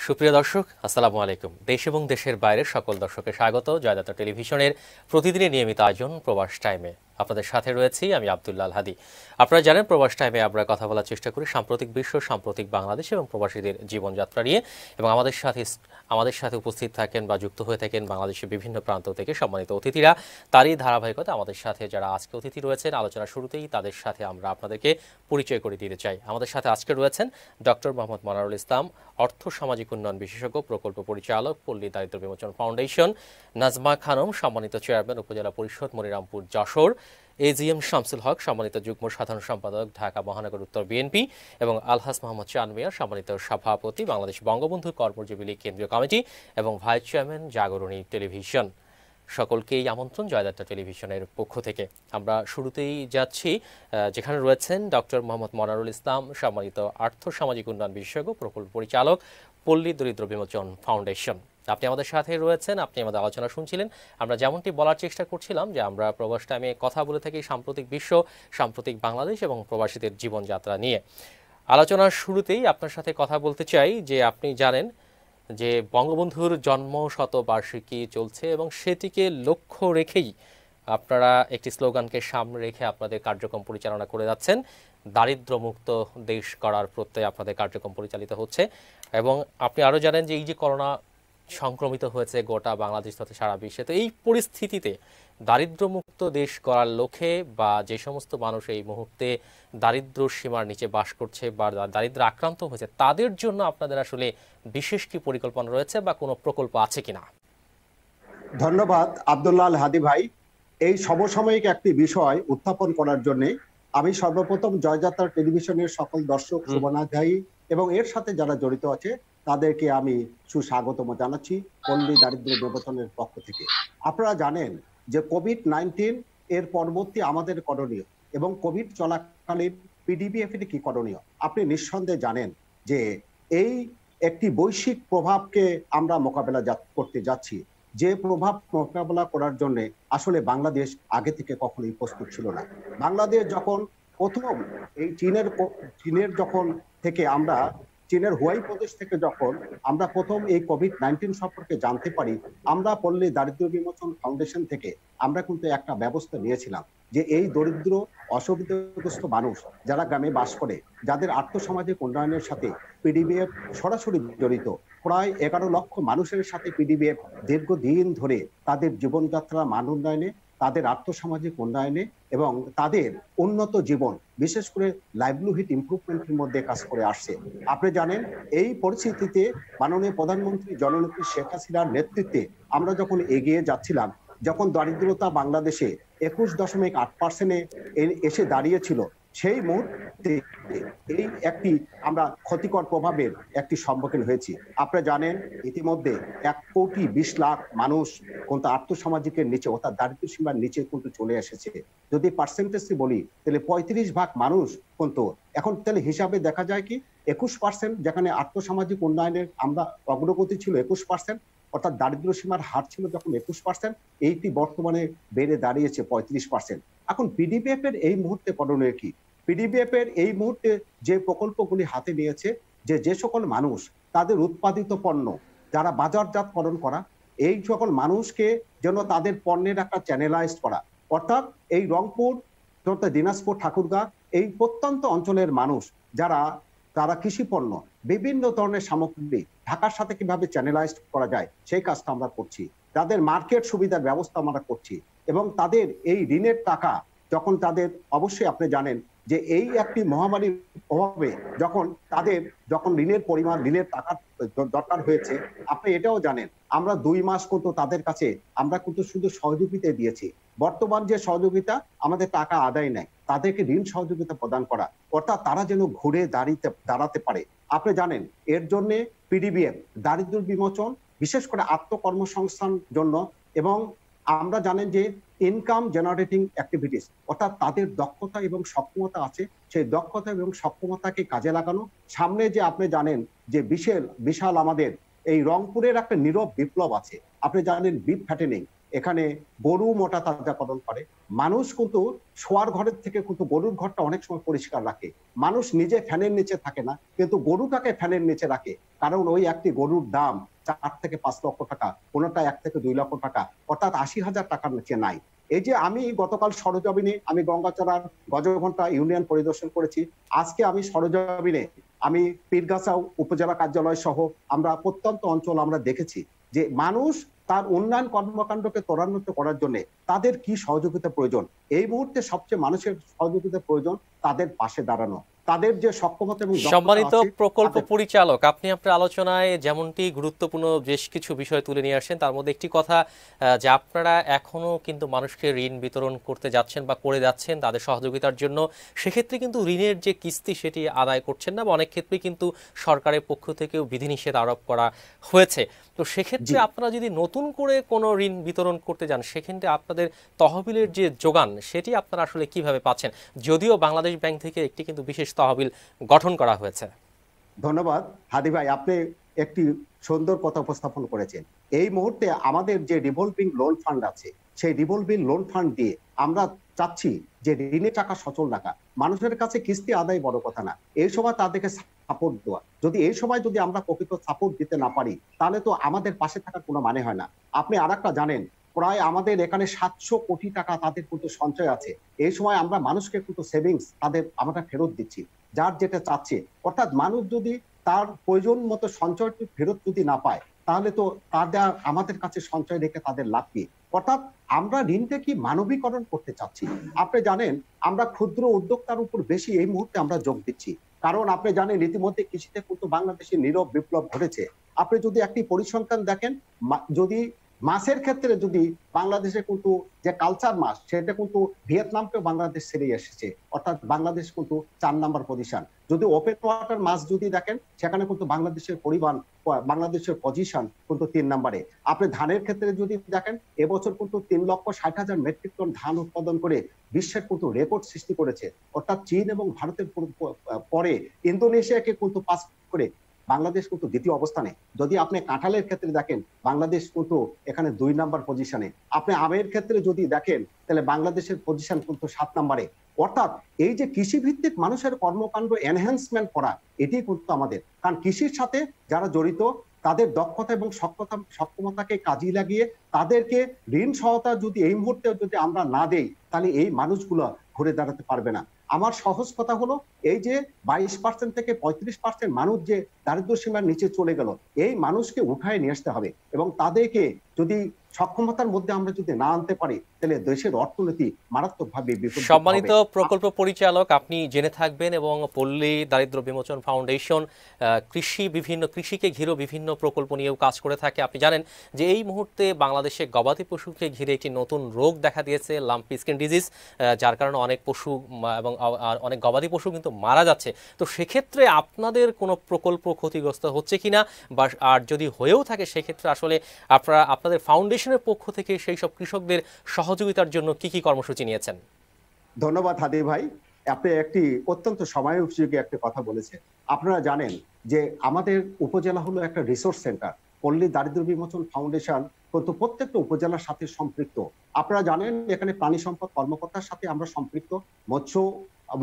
সুপ্রিয় দর্শক, আসসালামু আলাইকুম। দেশ এবং দেশের বাইরের সকল দর্শককে স্বাগত জয়দাতা টেলিভিশনের প্রতিদিনের নিয়মিত আয়োজন প্রবাস টাইমে। আপনাদের সাথে রয়েছি আমি আব্দুল্লাহ আল হাদি। আপনারা জানেন প্রবাস টাইমে আমরা কথা বলার চেষ্টা করি সাম্প্রতিক বিশ্ব, সাম্প্রতিক বাংলাদেশ এবং প্রবাসীদের জীবনযাত্রা নিয়ে। এবং আমাদের সাথে উপস্থিত থাকেন বা যুক্ত হয়ে থাকেন বাংলাদেশের বিভিন্ন প্রান্ত থেকে সম্মানিত অতিথিরা। তারই ধারাবাহিকতা আমাদের সাথে যারা আজকে অতিথি রয়েছেন, আলোচনার শুরুতেই তাদের সাথে আমরা আপনাদেরকে পরিচয় করে দিতে চাই। আমাদের সাথে আজকে রয়েছেন ডক্টর মোহাম্মদ মনারুল ইসলাম, অর্থ সামাজিক উন্নয়ন বিশেষজ্ঞ, প্রকল্প পরিচালক, পল্লী দারিদ্র বিমোচন ফাউন্ডেশন; নাজমা খানম, সম্মানিত চেয়ারম্যান, উপজেলা পরিষদ, মনিরামপুর, যশোর; এজিএম শামসুল হক, সম্মানিত যুগ্ম সাধারণ সম্পাদক, ঢাকা মহানগর উত্তর বিএনপি; এবং আলহাজ মোহাম্মদ চান মিয়া, সম্মানিত সভাপতি, বাংলাদেশ বঙ্গবন্ধু কর্মজীবী লীগ কেন্দ্রীয় কমিটি এবং ভাইস চেয়ারম্যান, জাগরণী টেলিভিশন। সকলকেই আমন্ত্রণ জয়দাত্রা টেলিভিশনের পক্ষ থেকে। আমরা শুরুতেই যাচ্ছি যেখানে রয়েছেন ডক্টর মোহাম্মদ মনারুল ইসলাম, সম্মানিত আর্থ সামাজিক উন্নয়ন বিশেষজ্ঞ, প্রকল্প পরিচালক, পল্লী দরিদ্র বিমোচন ফাউন্ডেশন। আপনি আমাদের সাথে রয়েছেন, আপনি আমাদের আলোচনা শুনছিলেন। আমরা যেমনটি বলার চেষ্টা করছিলাম যে আমরা প্রবাস টাইমে কথা বলে থাকি সাম্প্রতিক বিশ্ব, সাম্প্রতিক বাংলাদেশ এবং প্রবাসীদের জীবনযাত্রা নিয়ে। আলোচনার শুরুতেই আপনার সাথে কথা বলতে চাই যে আপনি জানেন যে বঙ্গবন্ধুর জন্ম শতবার্ষিকী চলছে এবং সেটিকে লক্ষ্য রেখেই আপনারা একটি স্লোগানকে সামনে রেখে আপনাদের কার্যক্রম পরিচালনা করে যাচ্ছেন। দারিদ্র্যমুক্ত দেশ করার প্রত্যয়ে আপনাদের কার্যক্রম পরিচালিত হচ্ছে। এবং আপনি আরও জানেন যে এই যে করোনা সংক্রমিত হয়েছে গোটা বাংলাদেশ তথা সারা বিশ্বে, তো এই পরিস্থিতিতে দারিদ্র্যমুক্ত দেশ করার লক্ষ্যে বা যে সমস্ত মানুষ এই মুহূর্তে দারিদ্র্য সীমার নিচে বাস করছে বা দারিদ্র্য আক্রান্ত হয়েছে, তাদের জন্য আপনাদের আসলে বিশেষ কি পরিকল্পনা রয়েছে বা কোনো প্রকল্প আছে কিনা? ধন্যবাদ আব্দুল্লাহ আল হাদি ভাই। এই সমসাময়িক একটি বিষয় উত্থাপন করার জন্য আমি সর্বপ্রথম জয়যাত্রা টেলিভিশনের সকল দর্শক, শুভনাধ্যায়ী এবং এর সাথে যারা জড়িত আছে তাদেরকে আমি সুস্বাগতম জানাচ্ছি পল্লী দারিদ্র্য বিমোচনের পক্ষ থেকে। আপনারা জানেন যে কোভিড-19 এর পরবর্তী আমাদের করণীয় এবং কোভিড চলাকালীন পিডিবিএফ এর কি করণীয় আপনি নিঃসন্দেহে জানেন যে এই একটি বৈশ্বিক প্রভাবকে আমরা মোকাবেলা করতে যাচ্ছি। যে প্রভাব মোকাবেলা করার জন্য আসলে বাংলাদেশ আগে থেকে কখনোই প্রস্তুত ছিল না। বাংলাদেশ যখন প্রথম এই চীনের যখন থেকে আমরা চীনের হুয়াই প্রদেশ থেকে যখন আমরা প্রথম এই কোভিড-19 সম্পর্কে জানতে পারি, আমরা পল্লী দারিদ্র বিমোচন ফাউন্ডেশন থেকে আমরা কিন্তু একটা ব্যবস্থা নিয়েছিলাম যে এই দরিদ্র অসুবিধাগ্রস্ত মানুষ যারা গ্রামে বাস করে, যাদের আর্থসামাজিক উন্নয়নের সাথে পিডিবিএফ সরাসরি জড়িত, প্রায় 11 লক্ষ মানুষের সাথে পিডিবিএফ দীর্ঘদিন ধরে তাদের জীবনযাত্রা মান উন্নয়নে, তাদের আর্থসামাজিক উন্নয়নে এবং তাদের উন্নত জীবন, বিশেষ করে লাইভলিহুড ইমপ্রুভমেন্টের মধ্যে কাজ করে আসছে। আপনি জানেন এই পরিস্থিতিতে মাননীয় প্রধানমন্ত্রী জননেত্রী শেখ হাসিনার নেতৃত্বে আমরা যখন এগিয়ে যাচ্ছিলাম, যখন দারিদ্রতা বাংলাদেশে 21.8% এসে দাঁড়িয়েছিল, সেই মুহূর্তে এই একটি আমরা ক্ষতিকর প্রভাবের একটি সম্মুখীন হয়েছি। আপনারা জানেন ইতিমধ্যে 1,20,00,000 মানুষ কিন্তু আর্থসামাজিকের নিচে অর্থাৎ দারিদ্র সীমার নিচে কিন্তু চলে এসেছে। যদি পার্সেন্টেজ বলি তাহলে 35% মানুষ কিন্তু এখন তাহলে হিসাবে দেখা যায় কি 21%, যেখানে আর্থসামাজিক উন্নয়নের আমরা অগ্রগতি ছিল 21%, অর্থাৎ দারিদ্র সীমার হার ছিল যখন 21%, এইটি বর্তমানে বেড়ে দাঁড়িয়েছে 35%। এখন পিডিবিএফ এর এই মুহূর্তে করণীয় কি? পিডিবিএফ এর এই মুহূর্তে যে প্রকল্পগুলি হাতে নিয়েছে, যে সকল মানুষ তাদের উৎপাদিত পণ্য যারা বাজারজাতকরণ করা, এই সকল মানুষকে যেন তাদের পণ্যের একটা চ্যানেলাইজড করা, অর্থাৎ এই রংপুর, দিনাজপুর, ঠাকুরগাঁ এই প্রত্যন্ত অঞ্চলের মানুষ তারা কৃষি পণ্য বিভিন্ন ধরনের সামগ্রী ঢাকার সাথে কিভাবে চ্যানেলাইজড করা যায় সেই কাজটা আমরা করছি। তাদের মার্কেট সুবিধার ব্যবস্থা আমরা করছি এবং তাদের এই ঋণের টাকা যখন তাদের, অবশ্যই আপনি জানেন যে এই একটি মহামারীর প্রভাবে যখন ঋণের পরিমাণ, ঋণের টাকা দরকার হয়েছে, আপনি এটাও জানেন আমরা 2 মাস কিন্তু তাদের কাছে আমরা কিন্তু শুধু সহযোগিতা দিয়েছি। বর্তমান যে সহযোগিতা আমাদের টাকা আদায় নেয়, তাদেরকে ঋণ সহযোগিতা প্রদান করা, অর্থাৎ তারা যেন ঘুরে দাঁড়াতে পারে। আপনি জানেন এর জন্য পিডিবিএফ দারিদ্র বিমোচন, বিশেষ করে আত্মকর্মসংস্থান জন্য, এবং আমরা জানেন যে ইনকাম জেনারেটিং অ্যাক্টিভিটিস, অর্থাৎ তাদের দক্ষতা এবং সক্ষমতা আছে, সেই দক্ষতা এবং সক্ষমতাকে কাজে লাগানো। সামনে যে আপনি জানেন যে বিশাল আমাদের এই রংপুরের একটা নীরব বিপ্লব আছে, আপনি জানেন বিফ ফ্যাটেনিং, এখানে গরু মোটা তাজাকরণ করে। মানুষ কিন্তু শোয়ার ঘরের থেকে কিন্তু গরুর ঘরটা অনেক সময় পরিষ্কার রাখে। মানুষ নিজে ফ্যানের নিচে থাকে না, কিন্তু গরুটাকে ফ্যানের নিচে রাখে। কারণ ওই একটি গরুর দাম 4 থেকে 5 লক্ষ টাকা, কোনোটা 1 থেকে 2 লক্ষ টাকা, অর্থাৎ 80,000 টাকার নিচে নাই। এই যে আমি গতকাল সরেজমিনে আমি গঙ্গাচড়ার গজঘন্টা ইউনিয়ন পরিদর্শন করেছি। আজকে আমি সরেজমিনে আমি পীরগাছা উপজেলা কার্যালয় সহ আমরা প্রত্যন্ত অঞ্চল আমরা দেখেছি যে মানুষ তার উন্নয়ন কর্মকাণ্ডকে ত্বরান্বিত করার জন্য তাদের কি সহযোগিতা প্রয়োজন। এই মুহূর্তে সবচেয়ে মানুষের সহযোগিতা প্রয়োজন তাদের পাশে দাঁড়ানো, তাদের যে সক্ষমতা এবং সম্মানিত প্রকল্প পরিচালক, আপনি আপনার আলোচনায় যেমনটি গুরুত্বপূর্ণ বেশ কিছু বিষয় তুলে নিয়ে আসছেন, তার মধ্যে একটি কথা যে আপনারা এখনো কিন্তু মানুষকে ঋণ বিতরণ করতে যাচ্ছেন বা করে যাচ্ছেন তাদের সহযোগিতার জন্য। সেক্ষেত্রে কিন্তু ঋণের যে কিস্তি সেটি আদায় করছেন না, বা অনেক ক্ষেত্রে কিন্তু সরকারের পক্ষ থেকেও বিধিনিষেধ আরোপ করা হয়েছে। তো সেক্ষেত্রে আপনারা যদি নতুন করে কোনো ঋণ বিতরণ করতে যান, সেক্ষেত্রে আপনাদের তহবিলের যে যোগান সেটি আপনারা আসলে কিভাবে পাচ্ছেন? যদিও বাংলাদেশ ব্যাংক থেকে একটি কিন্তু বিশেষ তহবিল গঠন করা হয়েছে। ধন্যবাদ হাদি ভাই, আপনি একটি সুন্দর কথা উপস্থাপন করেছেন। এই মুহূর্তে আমাদের যে রিভলভিং লোন ফান্ড আছে, সেই রিভলভিং লোন ফান্ড দিয়ে আমরা চাচ্ছি যে ঋণের টাকা সচল রাখা। মানুষের কাছে কিস্তি আদায় বড় কথা না, এই সময় তাদেরকে সাপোর্ট দেওয়া। যদি এই সময় যদি আমরা প্রকৃত সাপোর্ট দিতে না পারি, তাহলে তো আমাদের পাশে থাকার কোনো মানে হয় না। আপনি আরেকটা জানেন, প্রায় আমাদের এখানে 700 কোটি টাকা তাদের কিন্তু সঞ্চয় আছে। এই সময় আমরা মানুষকে কিন্তু সেভিংস তাদের আমরা ফেরত দিচ্ছি, যার যেটা চাচ্ছে। অর্থাৎ মানুষ যদি তার প্রয়োজন মতো সঞ্চয়টি ফেরত যদি না পায়, তাহলে তো তাদের আমাদের কাছে সঞ্চয় রেখে তাদের লাভ কি। অর্থাৎ আমরা ঋণকে কি মানবীকরণ করতে চাচ্ছি। আপনি জানেন আমরা ক্ষুদ্র উদ্যোক্তার উপর বেশি এই মুহূর্তে আমরা যোগ দিচ্ছি, কারণ আপনি জানেন ইতিমধ্যে কৃষিতে কিন্তু বাংলাদেশে নীরব বিপ্লব ঘটেছে। আপনি যদি একটি পরিসংখ্যান দেখেন, যদি মাছের ক্ষেত্রে যদি বাংলাদেশে কিন্তু যে কালচার মাছ, সেটা কিন্তু ভিয়েতনামকেও বাংলাদেশ ছেড়ে এসেছে, অর্থাৎ বাংলাদেশ কিন্তু 4 নাম্বার পজিশন। যদি ওপেন ওয়াটার মাছ যদি দেখেন, সেখানে কিন্তু বাংলাদেশের পরিমাণ, বাংলাদেশের পজিশন কিন্তু 3 নাম্বারে। আপনি ধানের ক্ষেত্রে যদি দেখেন, এবছর কিন্তু 3,60,000 মেট্রিক টন ধান উৎপাদন করে বিশ্বের কিন্তু রেকর্ড সৃষ্টি করেছে। অর্থাৎ চীন এবং ভারতের পরে ইন্দোনেশিয়াকে কিন্তু পাস করে বাংলাদেশ কিন্তু দ্বিতীয় অবস্থানে। যদি আপনি কাঁঠালের ক্ষেত্রে দেখেন, বাংলাদেশ কিন্তু এখানে 2 নাম্বার পজিশনে। আপনি আমের ক্ষেত্রে যদি দেখেন, তাহলে বাংলাদেশের পজিশন কিন্তু 7 নাম্বারে। অর্থাৎ এই যে কৃষি ভিত্তিক মানুষের কর্মকাণ্ড এনহ্যান্সমেন্ট করা, এটি কিন্তু আমাদের, কারণ কৃষির সাথে যারা জড়িত তাদের দক্ষতা এবং সক্ষমতাকে কাজে লাগিয়ে তাদেরকে ঋণ সহায়তা যদি এই মুহূর্তে যদি আমরা না দেই, তাহলে এই মানুষগুলো ঘুরে দাঁড়াতে পারবে না। আমার সহজ কথা হলো, এই যে 22% থেকে 35% মানুষ যে দারিদ্র সীমার নিচে চলে গেল, এই মানুষকে উঠায় নিয়ে আসতে হবে। এবং তাদেরকে যদি সক্ষমতার মধ্যে আমরা যদি না আনতে পারি, তাহলে দেশের অর্থনীতি মারাত্মকভাবে বিপর্যস্ত হবে। সম্মানিত প্রকল্প পরিচালক, আপনি জেনে থাকবেন এবং পল্লী দারিদ্র বিমোচন ফাউন্ডেশন কৃষিকে ঘিরে বিভিন্ন প্রকল্প নিয়েও কাজ করে থাকে। আপনি জানেন যে এই মুহূর্তে বাংলাদেশে গবাদি পশুকে ঘিরে একটি নতুন রোগ দেখা দিয়েছে, লাম্পি স্কিন ডিজিজ, যার কারণে অনেক পশু এবং অনেক গবাদি পশু কিন্তু মারা যাচ্ছে। তো সেক্ষেত্রে আপনাদের কোনো প্রকল্প ক্ষতিগ্রস্ত হচ্ছে কিনা, বা আর যদি হয়েও থাকে সেক্ষেত্রে আসলে আপনাদের ফাউন্ডেশনের পক্ষ থেকে সেই সব কৃষকদের সহযোগিতার জন্য কি কি কর্মসূচি নিয়েছেন? ধন্যবাদ হাদি ভাই, আপনি একটি অত্যন্ত সময় উপযোগী একটা কথা বলেছেন। আপনারা জানেন যে আমাদের উপজেলা হলো একটা রিসোর্স সেন্টার। পল্লী দারিদ্র বিমোচন ফাউন্ডেশন কিন্তু প্রত্যেকটা উপজেলার সাথে সম্পৃক্ত। আপনারা জানেন এখানে প্রাণী সম্পদ কর্মকর্তার সাথে আমরা সম্পৃক্ত, মৎস্য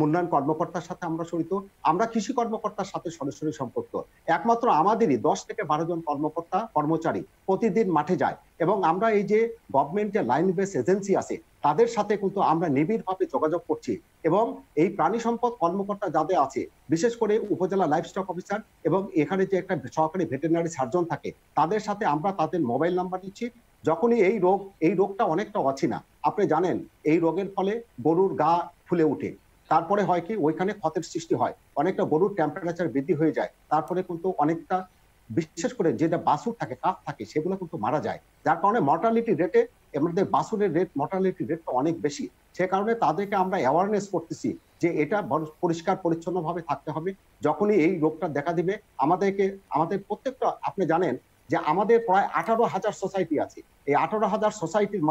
উন্নয়ন কর্মকর্তার সাথে আমরা জড়িত, আমরা কৃষি কর্মকর্তার সাথে সরাসরি সম্পৃক্ত। একমাত্র আমাদেরই 10 থেকে 12 জন কর্মকর্তা কর্মচারী প্রতিদিন মাঠে যায়, এবং আমরা এই যে গভর্নমেন্ট যে লাইন বেস এজেন্সি আছে তাদের সাথে কিন্তু আমরা নিবিড়ভাবে যোগাযোগ করছি। এবং এই প্রাণী সম্পদ কর্মকর্তা যাদের আছে, বিশেষ করে উপজেলা লাইভস্টক অফিসার এবং এখানে যে একটা সহকারী ভেটেরিনারি সার্জন থাকে, তাদের সাথে আমরা তাদের মোবাইল নাম্বার দিচ্ছি। যখনই এই রোগটা অনেকটা অচেনা, আপনি জানেন এই রোগের ফলে গরুর গা ফুলে উঠে, তারপরে হয় কি ওইখানে ক্ষতের সৃষ্টি হয়, অনেকটা গরুর টেম্পারেচার বৃদ্ধি হয়ে যায়, তারপরে কিন্তু অনেকটা বিশেষ করে যেটা বাছুর থাকে, কাফ থাকে, সেগুলো কিন্তু মারা যায়। যার কারণে মর্টালিটি রেটে আমাদের বাছুরের মর্টালিটি রেটটা অনেক বেশি। সে কারণে তাদেরকে আমরা অ্যাওয়ারনেস করতেছি যে এটা পরিষ্কার পরিচ্ছন্ন ভাবে থাকতে হবে। যখনই এই রোগটা দেখা দিবে, আমাদের প্রত্যেকটা, আপনি জানেন যে আমাদের প্রায় 18,000 সোসাইটি আছে। এই 18,000 সোসাইটির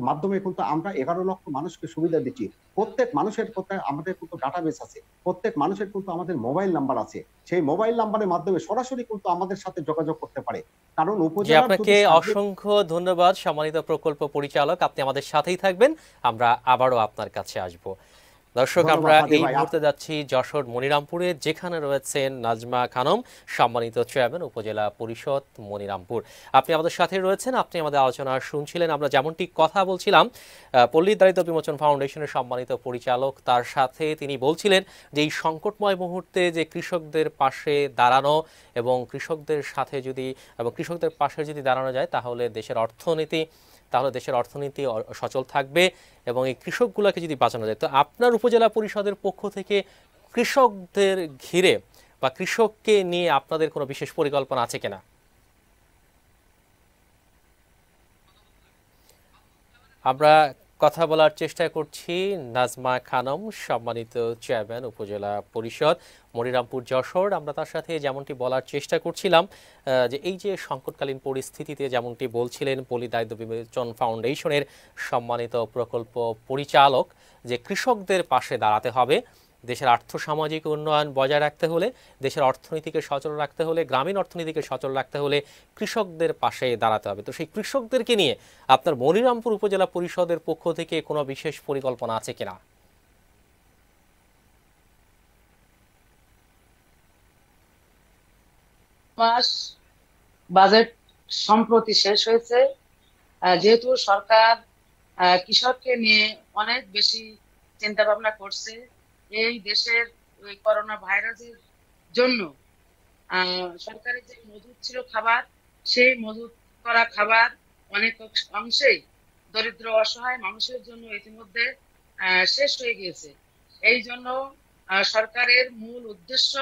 মাধ্যমে কিন্তু আমরা 11 লক্ষ মানুষকে সুবিধা দিচ্ছি। প্রত্যেক মানুষের কোথায় আমাদের কিন্তু ডাটাবেস আছে, প্রত্যেক মানুষের কিন্তু আমাদের মোবাইল নাম্বার আছে। সেই মোবাইল নাম্বারের মাধ্যমে সরাসরি কিন্তু আমাদের সাথে যোগাযোগ করতে পারে। কারণ জি, উপজেলার আপনাকে যদি অসংখ্য ধন্যবাদ সম্মানিত প্রকল্প পরিচালক, আপনি আমাদের সাথেই থাকবেন, আমরা আবারও আপনার কাছে আসব। দর্শক, ধন্যবাদ আমরা হাদি এই ভাই। মুহূর্তে যাচ্ছি যশোর মনিরামপুরে, যেখানে রয়েছেন নাজমা খানম, সম্মানিত চেয়ারম্যান উপজেলা পরিষদ মনিরামপুর। আপনি আমাদের সাথে রয়েছেন, আপনি আমাদের আলোচনা শুনছিলেন। আমরা যেমনটি কথা বলছিলাম, পল্লী দারিদ্র বিমোচন ফাউন্ডেশনের সম্মানিত পরিচালক, তার সাথে তিনি বলছিলেন যে এই সংকটময় মুহূর্তে যে কৃষকদের পাশে দাঁড়ানো এবং কৃষকদের সাথে যদি এবং কৃষকদের পাশে যদি দাঁড়ানো যায় তাহলে দেশের অর্থনীতি সচল থাকবে এবং এই কৃষকগুলোকে যদি বাঁচানো যায়। তো আপনার উপজেলা পরিষদের পক্ষ থেকে কৃষকদের ঘিরে বা কৃষককে নিয়ে আপনাদের কোনো বিশেষ পরিকল্পনা আছে কিনা? আমরা কথা বলার চেষ্টা করছি নাজমা খানম, সম্মানিত চেয়ারম্যান উপজেলা পরিষদ মনিরামপুর যশোর। আমরা তার সাথে যেমনটি বলার চেষ্টা করছিলাম যে এই যে সংকটকালীন পরিস্থিতিতে, যেমনটি বলছিলেন পল্লী দারিদ্র বিমোচন ফাউন্ডেশনের সম্মানিত প্রকল্প পরিচালক, যে কৃষকদের পাশে দাঁড়াতে হবে। দেশের আর্থসামাজিক উন্নয়ন বজায় রাখতে হলে, দেশের অর্থনীতিকে সচল রাখতে হলে, গ্রামীণ অর্থনীতিকে সচল রাখতে হলে কৃষকদের পাশে দাঁড়াতে হবে। তো সেই কৃষকদেরকে নিয়ে আপনার মনিরামপুর উপজেলা পরিষদের পক্ষ থেকে কোনো বিশেষ পরিকল্পনা আছে কিনা? মাস বাজেট সম্প্রতি শেষ হয়েছে। যেহেতু সরকার কৃষককে নিয়ে অনেক বেশি চিন্তা ভাবনা করছে, এই দেশের ওই করোনা ভাইরাসের জন্য সরকারের যে মজুত ছিল খাবার, সেই মজুত করা খাবার অনেক অংশেই দরিদ্র অসহায় মানুষের জন্য ইতিমধ্যে শেষ হয়ে গিয়েছে। এই জন্য সরকারের মূল উদ্দেশ্য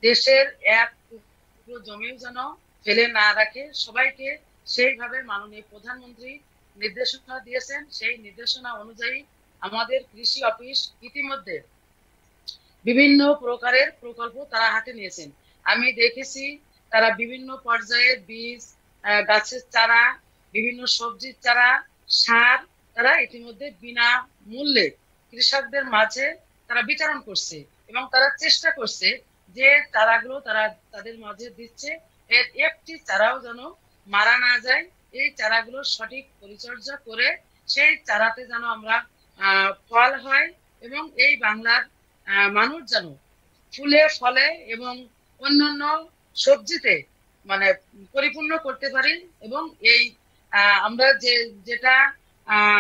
দেশের এক টুকরো জমিও যেন ফেলে না রাখে, সবাইকে সেইভাবে মাননীয় প্রধানমন্ত্রী নির্দেশনা দিয়েছেন। সেই নির্দেশনা অনুযায়ী আমাদের কৃষি অফিস ইতিমধ্যে বিভিন্ন প্রকারের প্রকল্প তারা হাতে নিয়েছেন। আমি দেখেছি তারা বিভিন্ন পর্যায়ে বীজ, গাছের চারা, বিভিন্ন সবজির চারা, সার তারা ইতিমধ্যে বিনা মূল্যে কৃষকদের মাঝে তারা বিতরণ করছে এবং তারা চেষ্টা করছে যে চারাগুলো তারা তাদের মাঝে দিচ্ছে, এর একটি চারাও যেন মারা না যায়। এই চারাগুলো সঠিক পরিচর্যা করে সেই চারাতে যেন আমরা ফল হয় এবং এই বাংলার মানুষ যেন ফুলে ফলে এবং অন্যান্য সবজিতে মানে পরিপূর্ণ করতে পারি এবং এই আমরা যেটা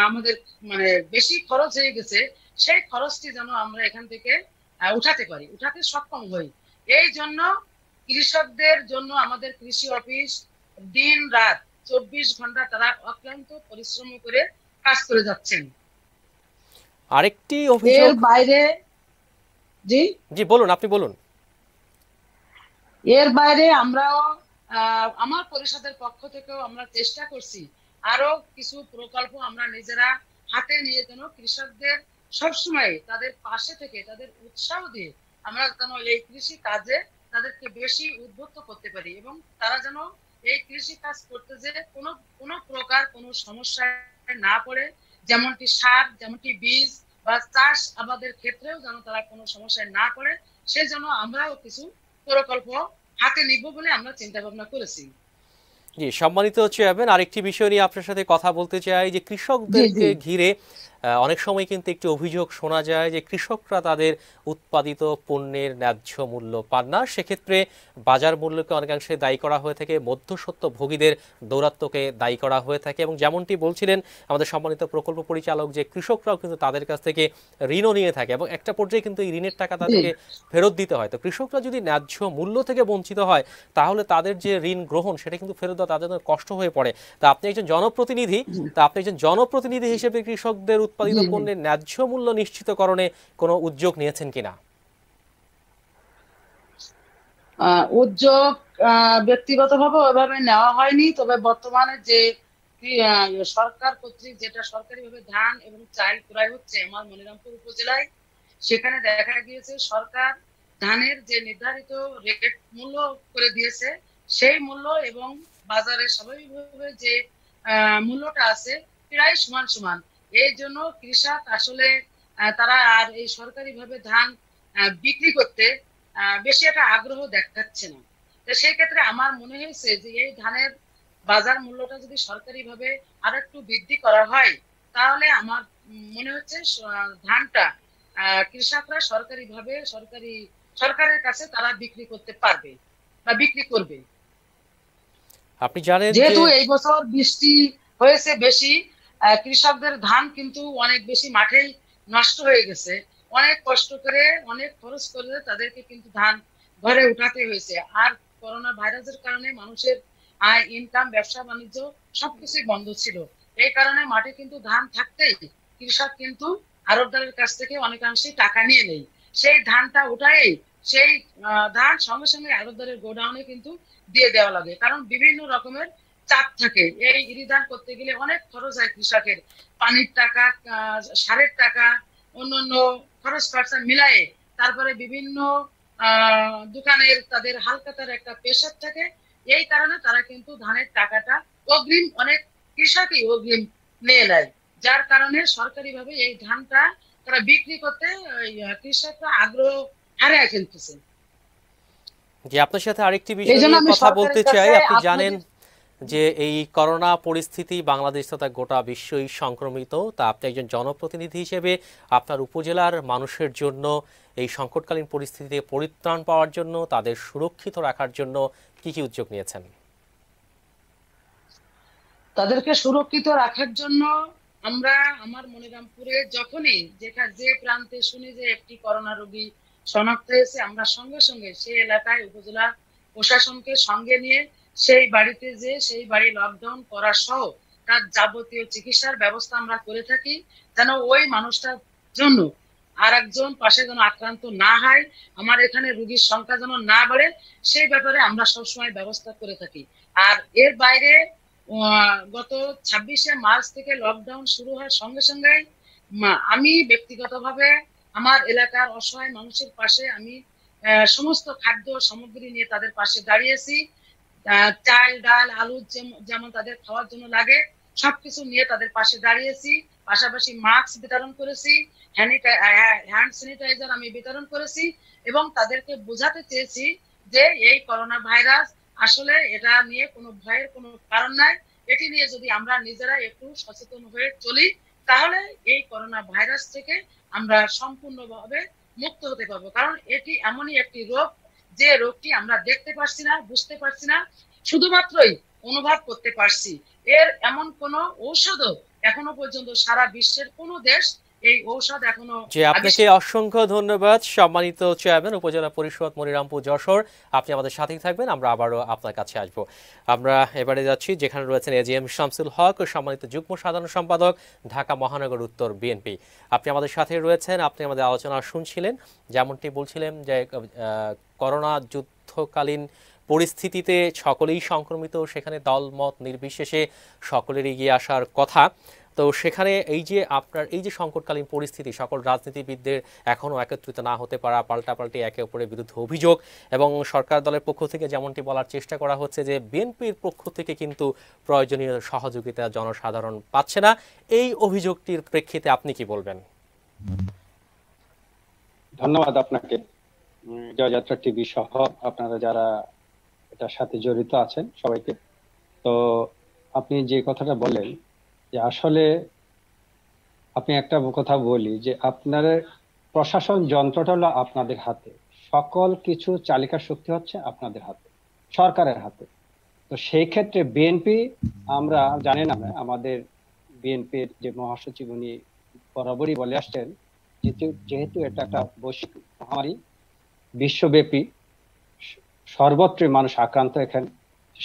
আমাদের মানে বেশি খরচ হয়ে গেছে সেই খরচটি যেন আমরা এখান থেকে উঠাতে সক্ষম হই। এই জন্য কৃষকদের জন্য আমাদের কৃষি অফিস দিন রাত 24 ঘন্টা তারা অক্লান্ত পরিশ্রম করে কাজ করে যাচ্ছেন। আরেকটি অভিযোগ এর বাইরে জি জি বলুন, আপনি বলুন। এর বাইরে আমরাও আমার পরিষদের পক্ষ থেকেও আমরা চেষ্টা করছি আরো কিছু প্রকল্প আমরা নিজেরা হাতে নিয়ে যেন কৃষকদের সবসময় তাদের পাশে থেকে তাদের উৎসাহ দিয়ে আমরা যেন এই কৃষি কাজে তাদেরকে বেশি উদ্বুদ্ধ করতে পারি এবং তারা যেন এই কৃষি কাজ করতে যে কোনো প্রকার কোনো সমস্যায় না পড়ে, যেমনটি সার, যেমনটি বীজ বা চাষ আবাদের ক্ষেত্রেও যেন তারা কোনো সমস্যায় না পড়ে, সেই জন্য আমরাও কিছু প্রকল্প হাতে নিব বলে আমরা চিন্তা ভাবনা করেছি। জি, সম্মানিত চেয়ারম্যান, আরেকটি বিষয় নিয়ে আপনার সাথে কথা বলতে চাই যে কৃষকদেরকে ঘিরে অনেক সময় কিন্তু একটি অভিযোগ শোনা যায় যে কৃষকরা তাদের উৎপাদিত পণ্যের ন্যায্য মূল্য পান না। সেক্ষেত্রে বাজার মূল্যকে অনেকাংশে দায়ী করা হয়ে থাকে, মধ্যস্বত্বভোগীদের দৌরাত্ম্যকে দায়ী করা হয়ে থাকে এবং যেমনটি বলছিলেন আমাদের সম্মানিত প্রকল্প পরিচালক যে কৃষকরাও কিন্তু তাদের কাছ থেকে ঋণও নিয়ে থাকে এবং একটা পর্যায়ে কিন্তু এই ঋণের টাকা তাদেরকে ফেরত দিতে হয়। তো কৃষকরা যদি ন্যায্য মূল্য থেকে বঞ্চিত হয় তাহলে তাদের যে ঋণ গ্রহণ সেটা কিন্তু ফেরত দেওয়া তাদের জন্য কষ্ট হয়ে পড়ে। তা আপনি একজন জনপ্রতিনিধি হিসেবে কৃষকদের উৎপাদিত পণ্যের ন্যায্য মূল্য নিশ্চিতকরণে কোনো উদ্যোগ নিয়েছেন কিনা? উদ্যোগ ব্যক্তিগতভাবে ওইভাবে নেওয়া হয়নি, তবে বর্তমানে যে সরকার কর্তৃক যেটা সরকারিভাবে ধান এবং চাল ক্রয় হচ্ছে আমার মনিরামপুর উপজেলায়, সেখানে দেখা গিয়েছে সরকার ধানের যে নির্ধারিত রেট মূল্য করে দিয়েছে সেই মূল্য এবং বাজারে স্বাভাবিকভাবে যে মূল্যটা আছে প্রায় সমান সমান। এই জন্য কৃষক আসলে তারা আর এই সরকারি ভাবে ধান বিক্রি করতে বেশি একটা আগ্রহ দেখাচ্ছে না। তো সেই ক্ষেত্রে আমার মনে হয়েছে যে এই ধানের বাজার মূল্যটা যদি সরকারি ভাবে আর একটু বৃদ্ধি করা হয়, তাহলে আমার মনে হচ্ছে ধানটা কৃষকরা সরকারি ভাবে সরকারের কাছে তারা বিক্রি করতে পারবে বা বিক্রি করবে। আপনি জানেন যে যেহেতু এই বছর বৃষ্টি হয়েছে বেশি, কৃষকদের ধান কিন্তু অনেক বেশি মাঠেই নষ্ট হয়ে গেছে। অনেক কষ্ট করে অনেক খরচ করে তাদেরকে কিন্তু ধান ঘরে উঠাতে হয়েছে। আর করোনা ভাইরাসের কারণে মানুষের আয় ইনকাম ব্যবসা বাণিজ্য সবকিছুই বন্ধ ছিল। এই কারণে মাঠে কিন্তু ধান থাকতেই কৃষক কিন্তু আড়তদারের কাছ থেকে অনেকাংশে টাকা নিয়ে নেই। সেই ধানটা উঠাই সেই ধান সঙ্গে সঙ্গে আড়তদারের গোডাউনে কিন্তু দিয়ে দেওয়া লাগে, কারণ বিভিন্ন রকমের চাপ থাকে। এই ইরিধান করতে গেলে অনেক খরচ হয় কৃষকের, পানির টাকা, সারের টাকা, অন্যান্য খরচ খরচা মিলায়ে তারপরে বিভিন্ন দোকানের তাদের হালখাতার একটা প্রেশার থাকে। এই কারণে তারা কিন্তু ধানের টাকাটা অগ্রিম অনেক কৃষকই অগ্রিম নিয়ে নেয়, যার কারণে সরকারি ভাবে এই ধানটা তারা বিক্রি করতে কৃষকরা আগ্রহ হারিয়ে ফেলতেছে। যে আপনার সাথে আরেকটি এই বিষয় জন্য নিয়ে আমি কথা বলতে সরকারের কাছে চাই। আপনি জানেন আপনাদের যে এই করোনা পরিস্থিতি বাংলাদেশ তথা গোটা বিশ্বই সংক্রমিত, তা আপনি একজন জনপ্রতিনিধি হিসেবে আপনার উপজেলার মানুষের জন্য এই সংকটকালীন পরিস্থিতি থেকে পরিত্রাণ পাওয়ার জন্য, তাদের সুরক্ষিত রাখার জন্য কি কি উদ্যোগ নিয়েছেন? তাদেরকে সুরক্ষিত রাখার জন্য আমরা আমার মনিরামপুরে যখনই যে প্রান্তে শুনি যে একটি করোনা রোগী শনাক্ত হয়েছে, আমরা সঙ্গে সঙ্গে সেই এলাকায় উপজেলা প্রশাসনকে সঙ্গে নিয়ে সেই বাড়িতে যে সেই বাড়ি লকডাউন করা সহ তার যাবতীয় চিকিৎসার ব্যবস্থা আমরা করে থাকি, যেন ওই মানুষটার জন্য আর একজন পাশে যেন আক্রান্ত না হয়, আমার এখানে রোগীর সংখ্যা যেন না বাড়ে, সেই ব্যাপারে আমরা সবসময় ব্যবস্থা করে থাকি। আর এর বাইরে গত 26শে মার্চ থেকে লকডাউন শুরু হওয়ার সঙ্গে সঙ্গে আমি ব্যক্তিগতভাবে আমার এলাকার অসহায় মানুষের পাশে আমি সমস্ত খাদ্য সামগ্রী নিয়ে তাদের পাশে দাঁড়িয়েছি। চাল ডাল আলু যেমন তাদের খাওয়ার জন্য লাগে সবকিছু নিয়ে তাদের পাশে দাঁড়িয়েছি। পাশাপাশি মাস্ক বিতরণ করেছি, হ্যান্ড স্যানিটাইজার আমি বিতরণ করেছি এবং তাদেরকে বোঝাতে চেয়েছি যে এই করোনা ভাইরাস আসলে এটা নিয়ে কোনো ভয়ের কোনো কারণ নাই। এটি নিয়ে যদি আমরা নিজেরা একটু সচেতন হয়ে চলি, তাহলে এই করোনা ভাইরাস থেকে আমরা সম্পূর্ণভাবে মুক্ত হতে পারবো। কারণ এটি এমনই একটি রোগ, যে রোগটি আমরা দেখতে পারছি না, বুঝতে পারছি না, শুধুমাত্রই অনুভব করতে পারছি। এর এমন কোনো ঔষধও এখনো পর্যন্ত সারা বিশ্বের কোনো দেশ এই ঔষধ এখনো যে আপনাকে অসংখ্য ধন্যবাদ সম্মানিত চেয়ারম্যান উপজেলা পরিষদ মনিরামপুর যশোর। আপনি আমাদের সাথেই থাকবেন, আমরা আবারও আপনার কাছে আসব। আমরা এবারে যাচ্ছি যেখানে রয়েছেন এজিএম শামসুল হক, সম্মানিত যুগ্ম সাধারণ সম্পাদক, ঢাকা মহানগর উত্তর বিএনপি। আপনি আমাদের সাথে রয়েছেন, আপনি আমাদের আলোচনা শুনছিলেন। যেমনটি বলছিলেন যে করোনা যুদ্ধকালীন পরিস্থিতিতে সকলেই সংক্রমিত, সেখানে দলমত নির্বিশেষে সকলের এগিয়ে আসার কথা। তো সেখানে এই যে আপনার এই যে সংকটকালীন পরিস্থিতি, সকল রাজনীতিবিদদের এখনও একত্রিত না হতে পারা, পাল্টাপাল্টি একে অপরের বিরুদ্ধে অভিযোগ, এবং সরকার দলের পক্ষ থেকে যেমনটি বলার চেষ্টা করা হচ্ছে যে বিএনপির পক্ষ থেকে কিন্তু প্রয়োজনীয় সহযোগিতা জনসাধারণ পাচ্ছে না, এই অভিযোগটির প্রেক্ষিতে আপনি কি বলবেন? ধন্যবাদ আপনাকে, জয়যাত্রা টিভি সহ আপনারা যারা এটার সাথে জড়িত আছেন সবাইকে। তো আপনি যে কথাটা বলেন যে আসলে আপনি একটা কথা বলি যে আপনার প্রশাসন যন্ত্রটা হলো আপনাদের হাতে, সকল কিছু চালিকা শক্তি হচ্ছে আপনাদের হাতে, সরকারের হাতে। তো সেই ক্ষেত্রে বিএনপি, আমরা জানেন আমাদের বিএনপির যে মহাসচিব উনি বরাবরই বলে আসছেন যেহেতু এটা একটা বৈশ্বিক মহামারী, বিশ্বব্যাপী সর্বত্রই মানুষ আক্রান্ত এখানে,